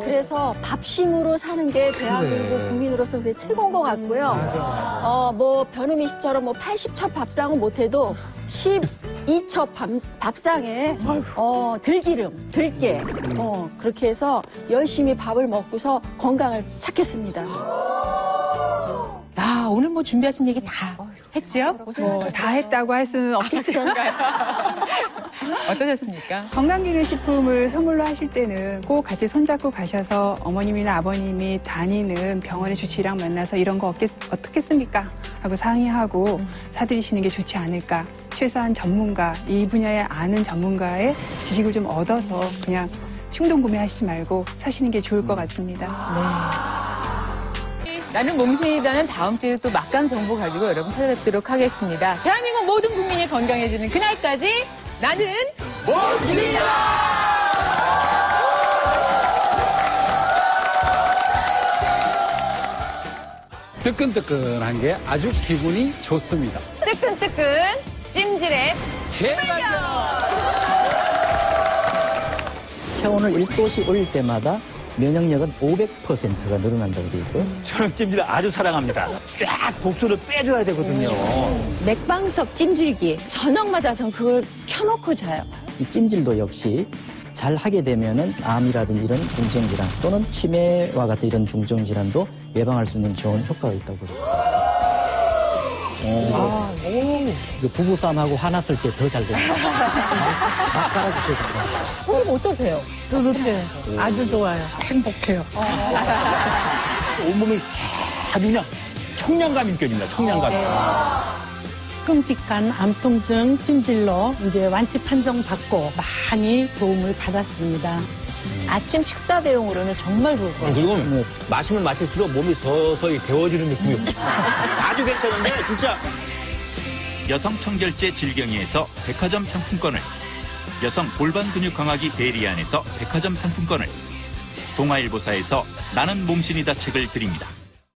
그래서 밥심으로 사는 게 대한민국 국민으로서 그게 최고인 것 같고요. 뭐 변우미 씨처럼 뭐 80첩 밥상은 못해도 12첩 밥상에 들기름, 들깨 그렇게 해서 열심히 밥을 먹고서 건강을 찾겠습니다. 아, 오늘 뭐 준비하신 얘기 다 했죠? 뭐 다 했다고 할 수는 없겠지만 어떠셨습니까? 건강기능식품을 선물로 하실 때는 꼭 같이 손잡고 가셔서 어머님이나 아버님이 다니는 병원의 주치의랑 만나서 이런 거 어떻겠습니까? 하고 상의하고 사드리시는 게 좋지 않을까. 최소한 전문가, 이 분야에 아는 전문가의 지식을 좀 얻어서 그냥 충동 구매하시지 말고 사시는 게 좋을 것 같습니다. 나는 몸신이다는 다음 주에 또 막강 정보 가지고 여러분 찾아뵙도록 하겠습니다. 대한민국 모든 국민이 건강해지는 그날까지 나는 몸신이다! 뜨끈뜨끈한 게 아주 기분이 좋습니다. 뜨끈뜨끈 찜질의 재발견! 체온을 1도씩 올릴 때마다 면역력은 500%가 늘어난다고 되어 있고요. 저는 찜질을 아주 사랑합니다. 쫙 독소를 빼줘야 되거든요. 맥방석 찜질기 저녁마다 전 그걸 켜놓고 자요. 이 찜질도 역시 잘 하게 되면은 암이라든지 이런 중증질환 또는 치매와 같은 이런 중증질환도 예방할 수 있는 좋은 효과가 있다고 그래요. 부부싸움하고 화났을 때 더 잘 됩니다. 막 깔아주셔야 됩니다. 선생님 어떠세요? 뿌듯해요. 아주 좋아요. 행복해요. 온몸이 아주 그냥 청량감이 느껴집니다. 청량감. 끔찍한 암통증 찜질로 이제 완치 판정 받고 많이 도움을 받았습니다. 아침 식사 대용으로는 정말 좋을 것 같아요. 그리고 마시면 마실수록 몸이 서서히 데워지는 느낌이 아주 괜찮은데 진짜. 여성 청결제 질경이에서 백화점 상품권을, 여성 골반 근육 강화기 베리안에서 백화점 상품권을, 동아일보사에서 나는 몸신이다 책을 드립니다.